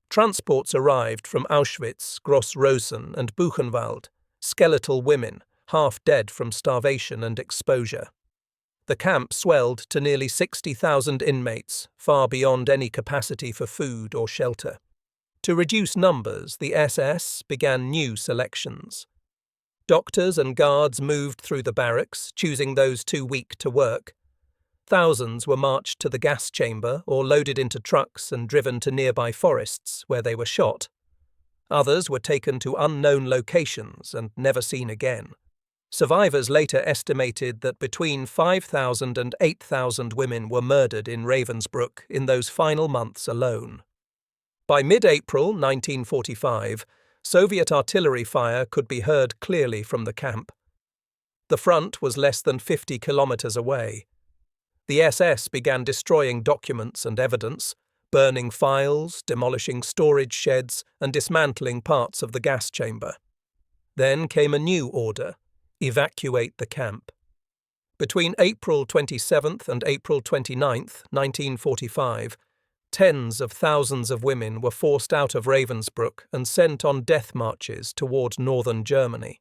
Transports arrived from Auschwitz, Gross-Rosen and Buchenwald, skeletal women, half dead from starvation and exposure. The camp swelled to nearly 60,000 inmates, far beyond any capacity for food or shelter. To reduce numbers, the SS began new selections. Doctors and guards moved through the barracks, choosing those too weak to work. Thousands were marched to the gas chamber or loaded into trucks and driven to nearby forests, where they were shot. Others were taken to unknown locations and never seen again. Survivors later estimated that between 5,000 and 8,000 women were murdered in Ravensbrück in those final months alone. By mid-April 1945, Soviet artillery fire could be heard clearly from the camp. The front was less than 50 kilometers away. The SS began destroying documents and evidence, burning files, demolishing storage sheds, and dismantling parts of the gas chamber. Then came a new order: evacuate the camp. Between April 27th and April 29th, 1945, tens of thousands of women were forced out of Ravensbrück and sent on death marches toward northern Germany.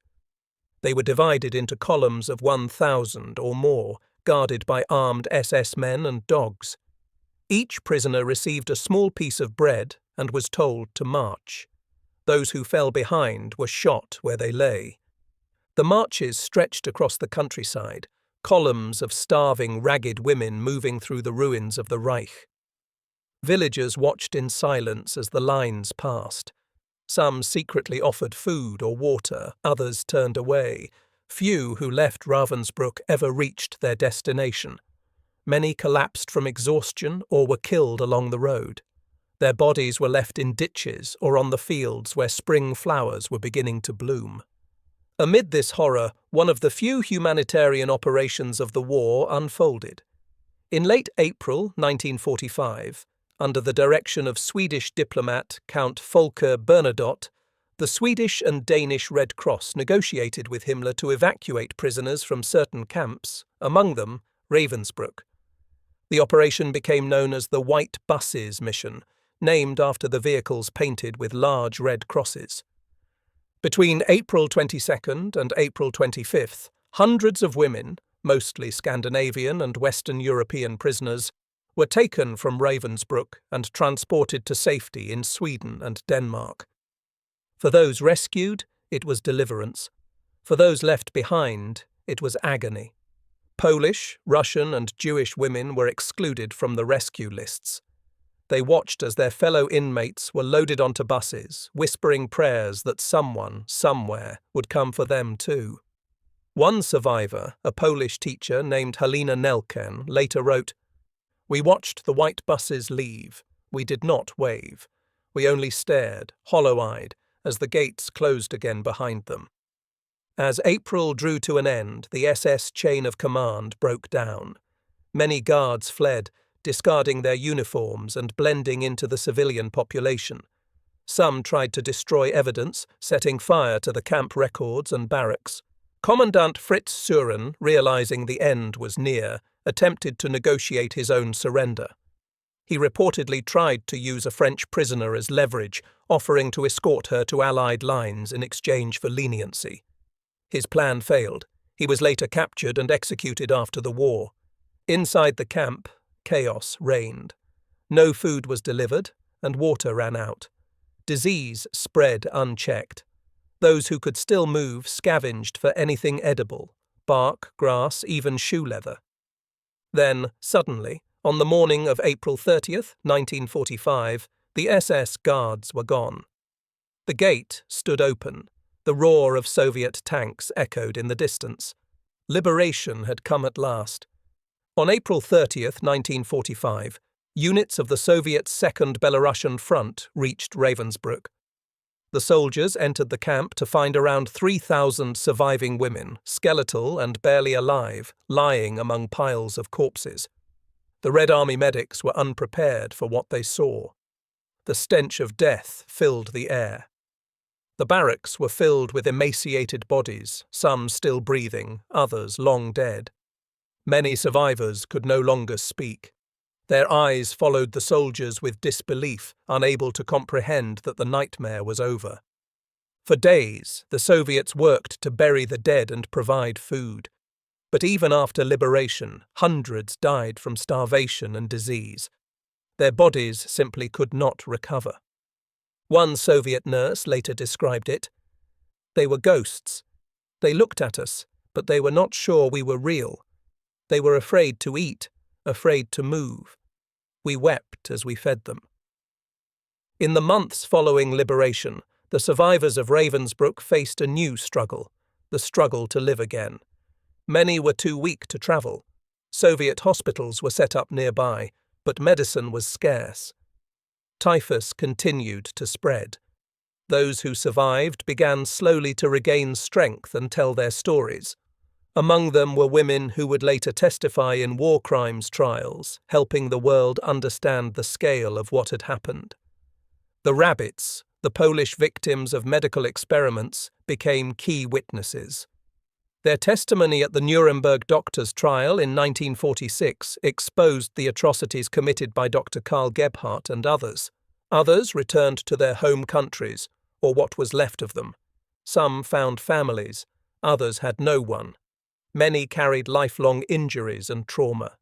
They were divided into columns of 1,000 or more, guarded by armed SS men and dogs. Each prisoner received a small piece of bread and was told to march. Those who fell behind were shot where they lay. The marches stretched across the countryside, columns of starving, ragged women moving through the ruins of the Reich. Villagers watched in silence as the lines passed. Some secretly offered food or water, others turned away. Few who left Ravensbrück ever reached their destination. Many collapsed from exhaustion or were killed along the road. Their bodies were left in ditches or on the fields where spring flowers were beginning to bloom. Amid this horror, one of the few humanitarian operations of the war unfolded. In late April 1945, under the direction of Swedish diplomat Count Folke Bernadotte, the Swedish and Danish Red Cross negotiated with Himmler to evacuate prisoners from certain camps, among them Ravensbrück. The operation became known as the White Buses Mission, named after the vehicles painted with large red crosses. Between April 22nd and April 25th, hundreds of women, mostly Scandinavian and Western European prisoners, were taken from Ravensbrück and transported to safety in Sweden and Denmark. For those rescued, it was deliverance. For those left behind, it was agony. Polish, Russian, and Jewish women were excluded from the rescue lists. They watched as their fellow inmates were loaded onto buses, whispering prayers that someone, somewhere, would come for them too. One survivor, a Polish teacher named Halina Nelken, later wrote, "We watched the white buses leave. We did not wave. We only stared, hollow-eyed, as the gates closed again behind them. As April drew to an end, the SS chain of command broke down. Many guards fled, discarding their uniforms and blending into the civilian population. Some tried to destroy evidence, setting fire to the camp records and barracks. Commandant Fritz Suhren, realizing the end was near, attempted to negotiate his own surrender. He reportedly tried to use a French prisoner as leverage, offering to escort her to Allied lines in exchange for leniency. His plan failed. He was later captured and executed after the war. Inside the camp, chaos reigned. No food was delivered, and water ran out. Disease spread unchecked. Those who could still move scavenged for anything edible, bark, grass, even shoe leather. Then, suddenly, on the morning of April 30th, 1945, the SS guards were gone. The gate stood open. The roar of Soviet tanks echoed in the distance. Liberation had come at last. On April 30th, 1945, units of the Soviet Second Belarusian Front reached Ravensbrück. The soldiers entered the camp to find around 3,000 surviving women, skeletal and barely alive, lying among piles of corpses. The Red Army medics were unprepared for what they saw. The stench of death filled the air. The barracks were filled with emaciated bodies, some still breathing, others long dead. Many survivors could no longer speak. Their eyes followed the soldiers with disbelief, unable to comprehend that the nightmare was over. For days, the Soviets worked to bury the dead and provide food. But even after liberation, hundreds died from starvation and disease. Their bodies simply could not recover. One Soviet nurse later described it. They were ghosts. They looked at us, but they were not sure we were real. They were afraid to eat, afraid to move. We wept as we fed them. In the months following liberation, the survivors of Ravensbrück faced a new struggle, the struggle to live again. Many were too weak to travel. Soviet hospitals were set up nearby, but medicine was scarce. Typhus continued to spread. Those who survived began slowly to regain strength and tell their stories. Among them were women who would later testify in war crimes trials, helping the world understand the scale of what had happened. The rabbits, the Polish victims of medical experiments, became key witnesses. Their testimony at the Nuremberg doctors' trial in 1946 exposed the atrocities committed by Dr. Karl Gebhardt and others. Others returned to their home countries, or what was left of them. Some found families, others had no one. Many carried lifelong injuries and trauma.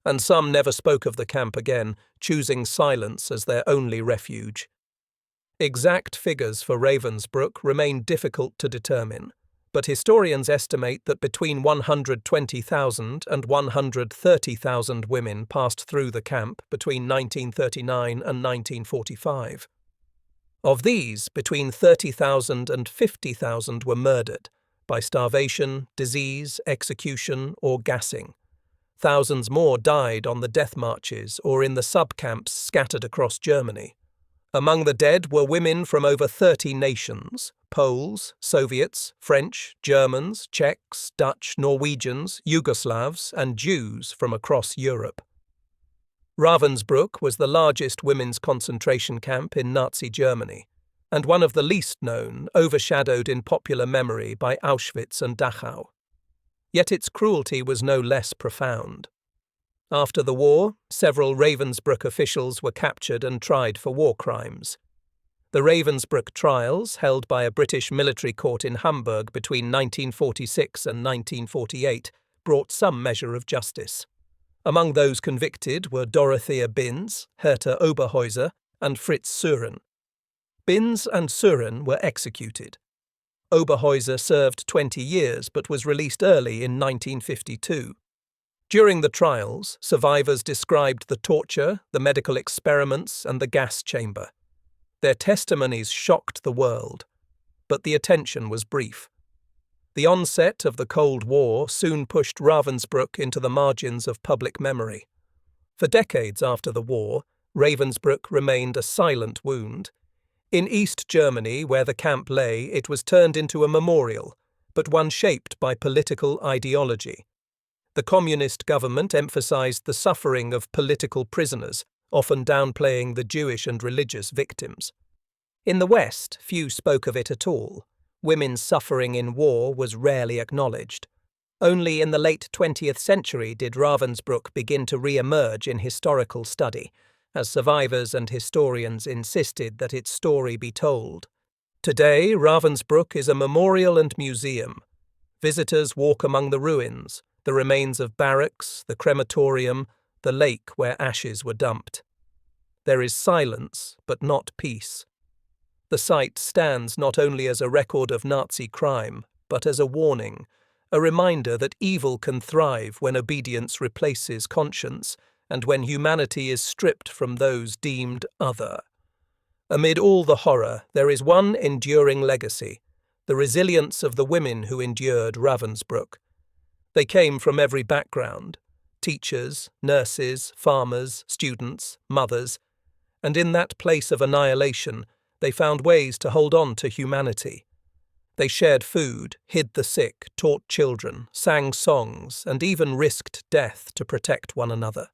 And some never spoke of the camp again, choosing silence as their only refuge. Exact figures for Ravensbrück remain difficult to determine, but historians estimate that between 120,000 and 130,000 women passed through the camp between 1939 and 1945. Of these, between 30,000 and 50,000 were murdered by starvation, disease, execution, or gassing. Thousands more died on the death marches or in the sub-camps scattered across Germany. Among the dead were women from over 30 nations: Poles, Soviets, French, Germans, Czechs, Dutch, Norwegians, Yugoslavs, and Jews from across Europe. Ravensbrück was the largest women's concentration camp in Nazi Germany, and one of the least known, overshadowed in popular memory by Auschwitz and Dachau. Yet its cruelty was no less profound. After the war, several Ravensbrück officials were captured and tried for war crimes. The Ravensbrück trials, held by a British military court in Hamburg between 1946 and 1948, brought some measure of justice. Among those convicted were Dorothea Binz, Herta Oberheuser, and Fritz Suhren. Binz and Suhren were executed. Oberheuser served 20 years but was released early in 1952. During the trials, survivors described the torture, the medical experiments, and the gas chamber. Their testimonies shocked the world, but the attention was brief. The onset of the Cold War soon pushed Ravensbrück into the margins of public memory. For decades after the war, Ravensbrück remained a silent wound. In East Germany, where the camp lay, it was turned into a memorial, but one shaped by political ideology. The communist government emphasized the suffering of political prisoners, often downplaying the Jewish and religious victims. In the West, few spoke of it at all. Women's suffering in war was rarely acknowledged. Only in the late 20th century did Ravensbrück begin to re-emerge in historical study, as survivors and historians insisted that its story be told. Today, Ravensbrück is a memorial and museum. Visitors walk among the ruins, the remains of barracks, the crematorium, the lake where ashes were dumped. There is silence, but not peace. The site stands not only as a record of Nazi crime, but as a warning, a reminder that evil can thrive when obedience replaces conscience and when humanity is stripped from those deemed other. Amid all the horror, there is one enduring legacy, the resilience of the women who endured Ravensbrück. They came from every background: teachers, nurses, farmers, students, mothers, and in that place of annihilation, they found ways to hold on to humanity. They shared food, hid the sick, taught children, sang songs, and even risked death to protect one another.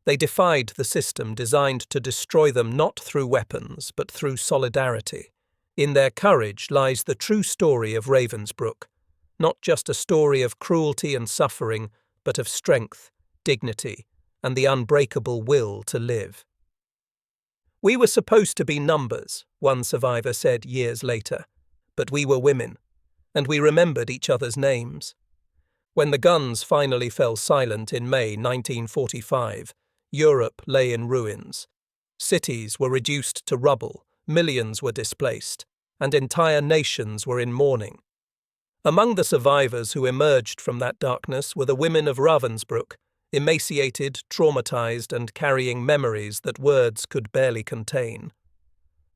They defied the system designed to destroy them not through weapons, but through solidarity. In their courage lies the true story of Ravensbrück, not just a story of cruelty and suffering, but of strength, dignity, and the unbreakable will to live. "We were supposed to be numbers," one survivor said years later, "but we were women, and we remembered each other's names." When the guns finally fell silent in May 1945, Europe lay in ruins. Cities were reduced to rubble, millions were displaced, and entire nations were in mourning. Among the survivors who emerged from that darkness were the women of Ravensbrück, emaciated, traumatized, and carrying memories that words could barely contain.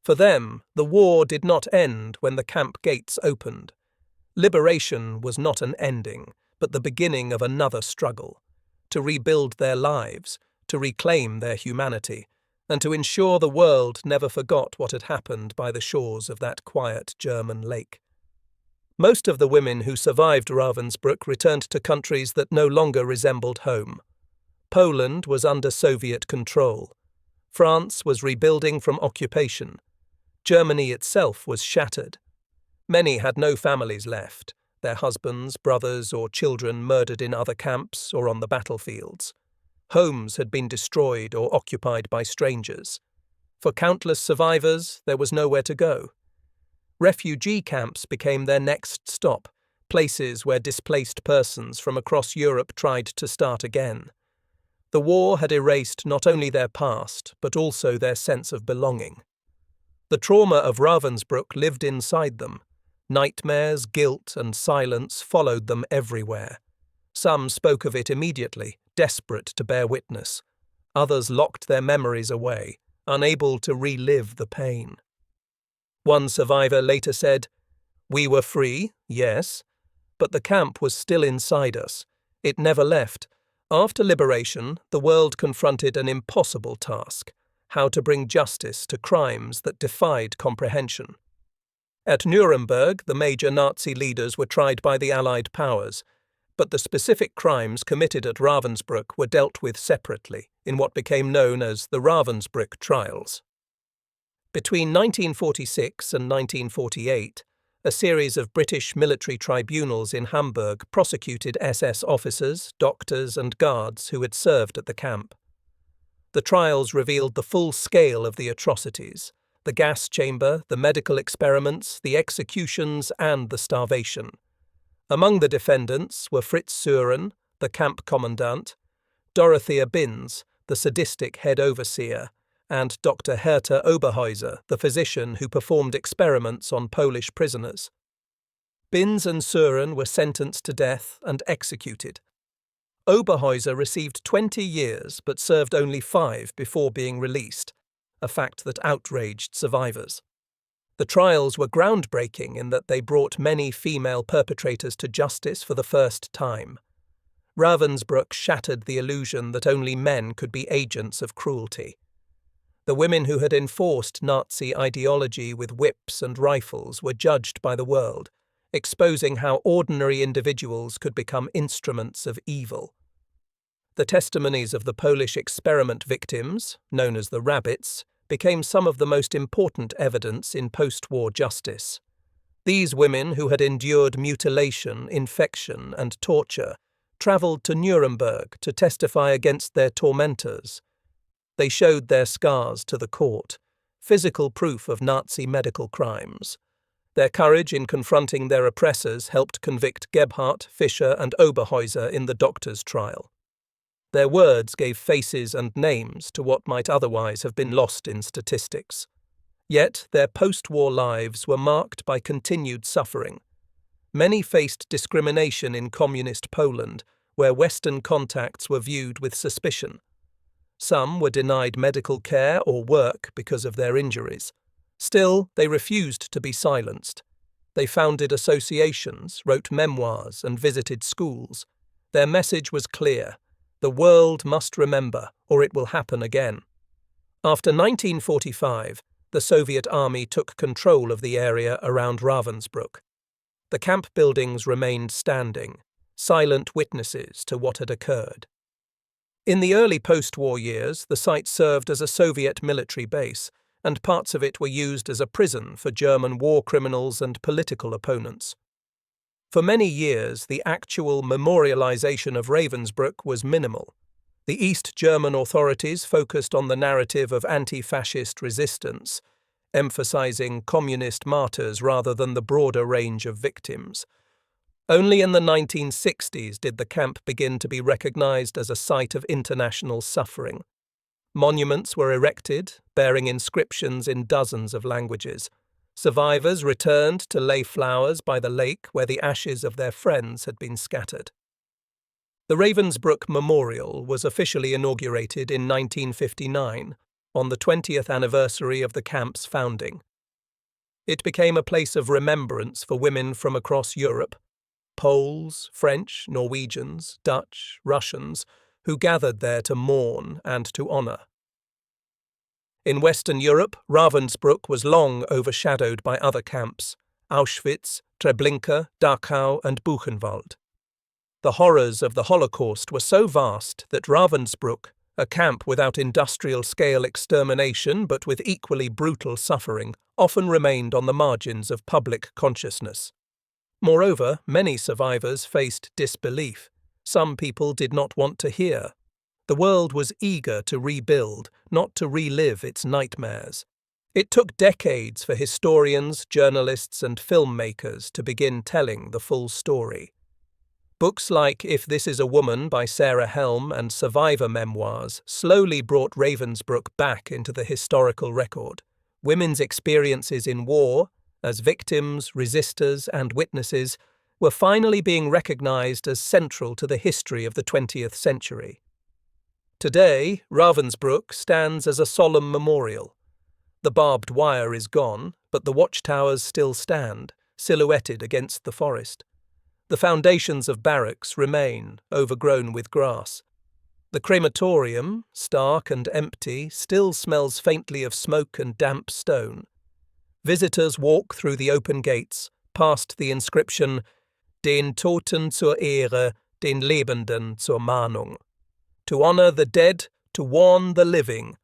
For them, the war did not end when the camp gates opened. Liberation was not an ending, but the beginning of another struggle, to rebuild their lives, to reclaim their humanity, and to ensure the world never forgot what had happened by the shores of that quiet German lake. Most of the women who survived Ravensbrück returned to countries that no longer resembled home. Poland was under Soviet control. France was rebuilding from occupation. Germany itself was shattered. Many had no families left, their husbands, brothers, or children murdered in other camps or on the battlefields. Homes had been destroyed or occupied by strangers. For countless survivors, there was nowhere to go. Refugee camps became their next stop, places where displaced persons from across Europe tried to start again. The war had erased not only their past, but also their sense of belonging. The trauma of Ravensbrück lived inside them. Nightmares, guilt, and silence followed them everywhere. Some spoke of it immediately, desperate to bear witness. Others locked their memories away, unable to relive the pain. One survivor later said, "We were free, yes, but the camp was still inside us. It never left. After liberation, the world confronted an impossible task: how to bring justice to crimes that defied comprehension." At Nuremberg, the major Nazi leaders were tried by the Allied powers, but the specific crimes committed at Ravensbrück were dealt with separately, in what became known as the Ravensbrück trials. Between 1946 and 1948, a series of British military tribunals in Hamburg prosecuted SS officers, doctors, and guards who had served at the camp. The trials revealed the full scale of the atrocities: the gas chamber, the medical experiments, the executions, and the starvation. Among the defendants were Fritz Suhren, the camp commandant, Dorothea Binz, the sadistic head overseer, and Dr. Herta Oberheuser, the physician who performed experiments on Polish prisoners. Binz and Suhren were sentenced to death and executed. Oberheuser received 20 years but served only 5 before being released, a fact that outraged survivors. The trials were groundbreaking in that they brought many female perpetrators to justice for the first time. Ravensbrück shattered the illusion that only men could be agents of cruelty. The women who had enforced Nazi ideology with whips and rifles were judged by the world, exposing how ordinary individuals could become instruments of evil. The testimonies of the Polish experiment victims, known as the rabbits, became some of the most important evidence in post-war justice. These women, who had endured mutilation, infection, and torture, travelled to Nuremberg to testify against their tormentors. They showed their scars to the court, physical proof of Nazi medical crimes. Their courage in confronting their oppressors helped convict Gebhardt, Fischer, and Oberheuser in the doctor's trial. Their words gave faces and names to what might otherwise have been lost in statistics. Yet their post-war lives were marked by continued suffering. Many faced discrimination in communist Poland, where Western contacts were viewed with suspicion. Some were denied medical care or work because of their injuries. Still, they refused to be silenced. They founded associations, wrote memoirs, and visited schools. Their message was clear: the world must remember, or it will happen again. After 1945, the Soviet army took control of the area around Ravensbrück. The camp buildings remained standing, silent witnesses to what had occurred. In the early post-war years, the site served as a Soviet military base, and parts of it were used as a prison for German war criminals and political opponents. For many years, the actual memorialization of Ravensbrück was minimal. The East German authorities focused on the narrative of anti-fascist resistance, emphasizing communist martyrs rather than the broader range of victims. Only in the 1960s did the camp begin to be recognized as a site of international suffering. Monuments were erected, bearing inscriptions in dozens of languages. Survivors returned to lay flowers by the lake where the ashes of their friends had been scattered. The Ravensbrück Memorial was officially inaugurated in 1959, on the 20th anniversary of the camp's founding. It became a place of remembrance for women from across Europe, Poles, French, Norwegians, Dutch, Russians, who gathered there to mourn and to honour. In Western Europe, Ravensbrück was long overshadowed by other camps: Auschwitz, Treblinka, Dachau, and Buchenwald. The horrors of the Holocaust were so vast that Ravensbrück, a camp without industrial-scale extermination but with equally brutal suffering, often remained on the margins of public consciousness. Moreover, many survivors faced disbelief. Some people did not want to hear. The world was eager to rebuild, not to relive its nightmares. It took decades for historians, journalists, and filmmakers to begin telling the full story. Books like If This Is a Woman by Sarah Helm and survivor memoirs slowly brought Ravensbrück back into the historical record. Women's experiences in war, as victims, resistors, and witnesses, were finally being recognized as central to the history of the 20th century. Today, Ravensbrück stands as a solemn memorial. The barbed wire is gone, but the watchtowers still stand, silhouetted against the forest. The foundations of barracks remain, overgrown with grass. The crematorium, stark and empty, still smells faintly of smoke and damp stone. Visitors walk through the open gates, past the inscription "Den Toten zur Ehre, den Lebenden zur Mahnung." To honour the dead, to warn the living.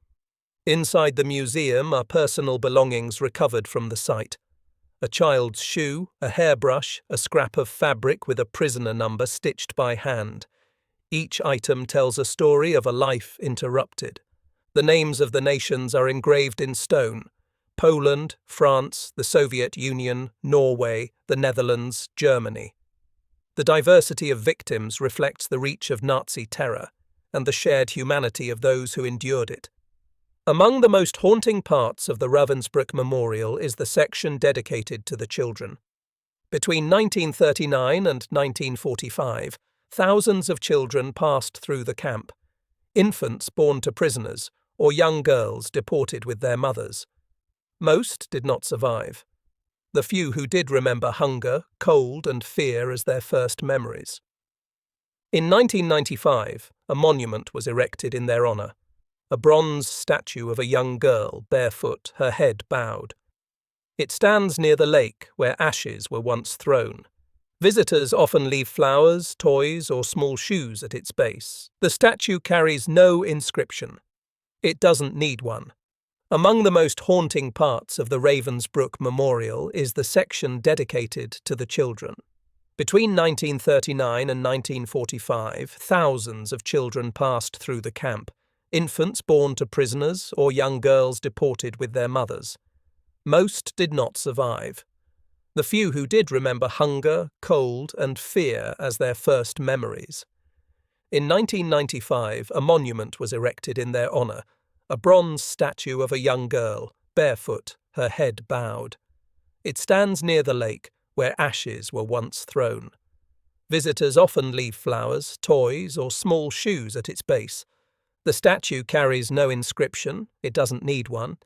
Inside the museum are personal belongings recovered from the site. A child's shoe, a hairbrush, a scrap of fabric with a prisoner number stitched by hand. Each item tells a story of a life interrupted. The names of the nations are engraved in stone: Poland, France, the Soviet Union, Norway, the Netherlands, Germany. The diversity of victims reflects the reach of Nazi terror and the shared humanity of those who endured it. Among the most haunting parts of the Ravensbrück Memorial is the section dedicated to the children. Between 1939 and 1945, thousands of children passed through the camp. Infants born to prisoners, or young girls deported with their mothers. Most did not survive. The few who did remember hunger, cold, and fear as their first memories. In 1995, a monument was erected in their honour. a bronze statue of a young girl, barefoot, her head bowed. It stands near the lake where ashes were once thrown. Visitors often leave flowers, toys, or small shoes at its base. The statue carries no inscription. It doesn't need one. Among the most haunting parts of the Ravensbrück Memorial is the section dedicated to the children. Between 1939 and 1945, thousands of children passed through the camp, infants born to prisoners or young girls deported with their mothers. Most did not survive. The few who did remember hunger, cold, and fear as their first memories. In 1995, a monument was erected in their honour, a bronze statue of a young girl, barefoot, her head bowed. It stands near the lake, where ashes were once thrown. Visitors often leave flowers, toys, or small shoes at its base. The statue carries no inscription, it doesn't need one.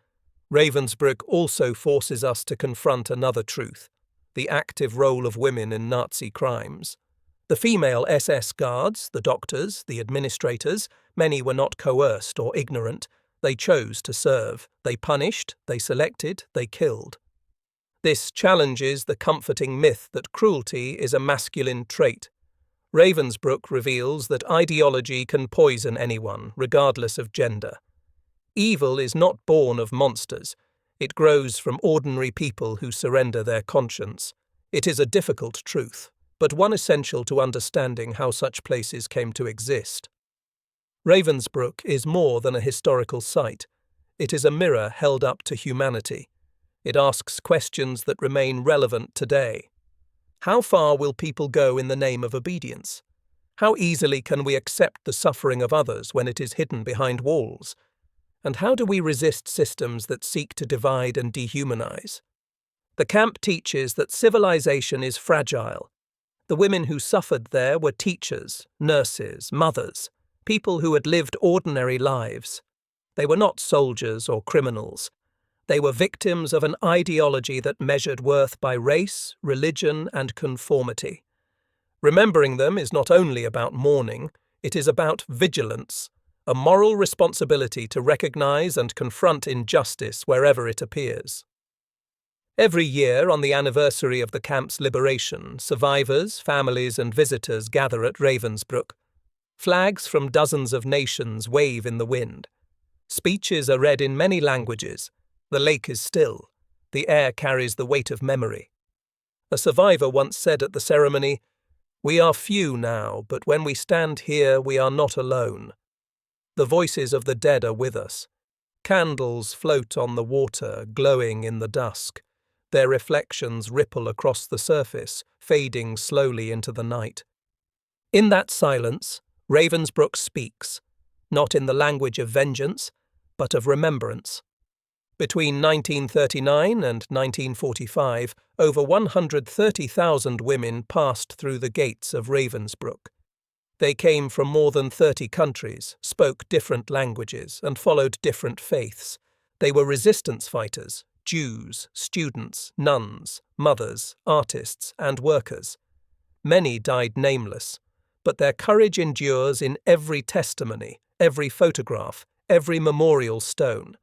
Ravensbrück also forces us to confront another truth: the active role of women in Nazi crimes. The female SS guards, the doctors, the administrators, many were not coerced or ignorant. They chose to serve. They punished, they selected, they killed. This challenges the comforting myth that cruelty is a masculine trait. Ravensbrück reveals that ideology can poison anyone, regardless of gender. Evil is not born of monsters. It grows from ordinary people who surrender their conscience. It is a difficult truth, but one essential to understanding how such places came to exist. Ravensbrück is more than a historical site. It is a mirror held up to humanity. It asks questions that remain relevant today. How far will people go in the name of obedience? How easily can we accept the suffering of others when it is hidden behind walls? And how do we resist systems that seek to divide and dehumanize? The camp teaches that civilization is fragile. The women who suffered there were teachers, nurses, mothers, people who had lived ordinary lives. They were not soldiers or criminals. They were victims of an ideology that measured worth by race, religion, and conformity. Remembering them is not only about mourning, it is about vigilance, a moral responsibility to recognize and confront injustice wherever it appears. Every year, on the anniversary of the camp's liberation, survivors, families, and visitors gather at Ravensbrück. Flags from dozens of nations wave in the wind. Speeches are read in many languages. The lake is still. The air carries the weight of memory. A survivor once said at the ceremony, "We are few now, but when we stand here, we are not alone." The voices of the dead are with us. Candles float on the water, glowing in the dusk. Their reflections ripple across the surface, fading slowly into the night. In that silence, Ravensbrück speaks, not in the language of vengeance, but of remembrance. Between 1939 and 1945, over 130,000 women passed through the gates of Ravensbrück. They came from more than 30 countries, spoke different languages, and followed different faiths. They were resistance fighters, Jews, students, nuns, mothers, artists, and workers. Many died nameless, but their courage endures in every testimony, every photograph, every memorial stone.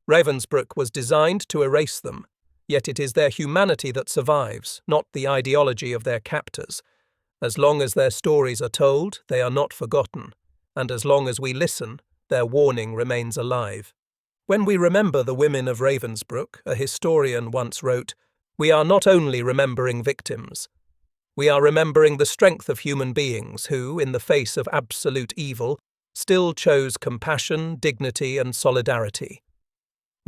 Ravensbrück was designed to erase them, yet it is their humanity that survives, not the ideology of their captors. As long as their stories are told, they are not forgotten, and as long as we listen, their warning remains alive. When we remember the women of Ravensbrück, a historian once wrote, "We are not only remembering victims. We are remembering the strength of human beings who, in the face of absolute evil, still chose compassion, dignity, and solidarity."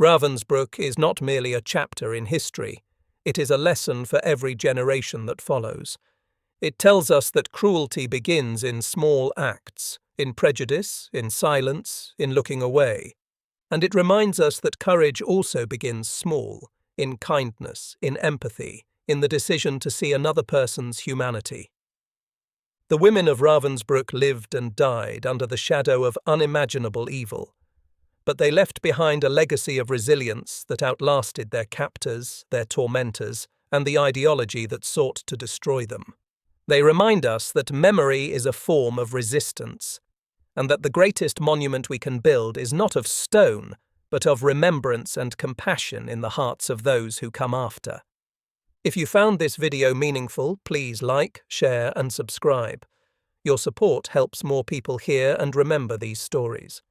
Ravensbrück is not merely a chapter in history, it is a lesson for every generation that follows. It tells us that cruelty begins in small acts, in prejudice, in silence, in looking away. And it reminds us that courage also begins small, in kindness, in empathy, in the decision to see another person's humanity. The women of Ravensbrück lived and died under the shadow of unimaginable evil. But they left behind a legacy of resilience that outlasted their captors, their tormentors, and the ideology that sought to destroy them. They remind us that memory is a form of resistance. and that the greatest monument we can build is not of stone, but of remembrance and compassion in the hearts of those who come after. If you found this video meaningful, please like, share, and subscribe. Your support helps more people hear and remember these stories.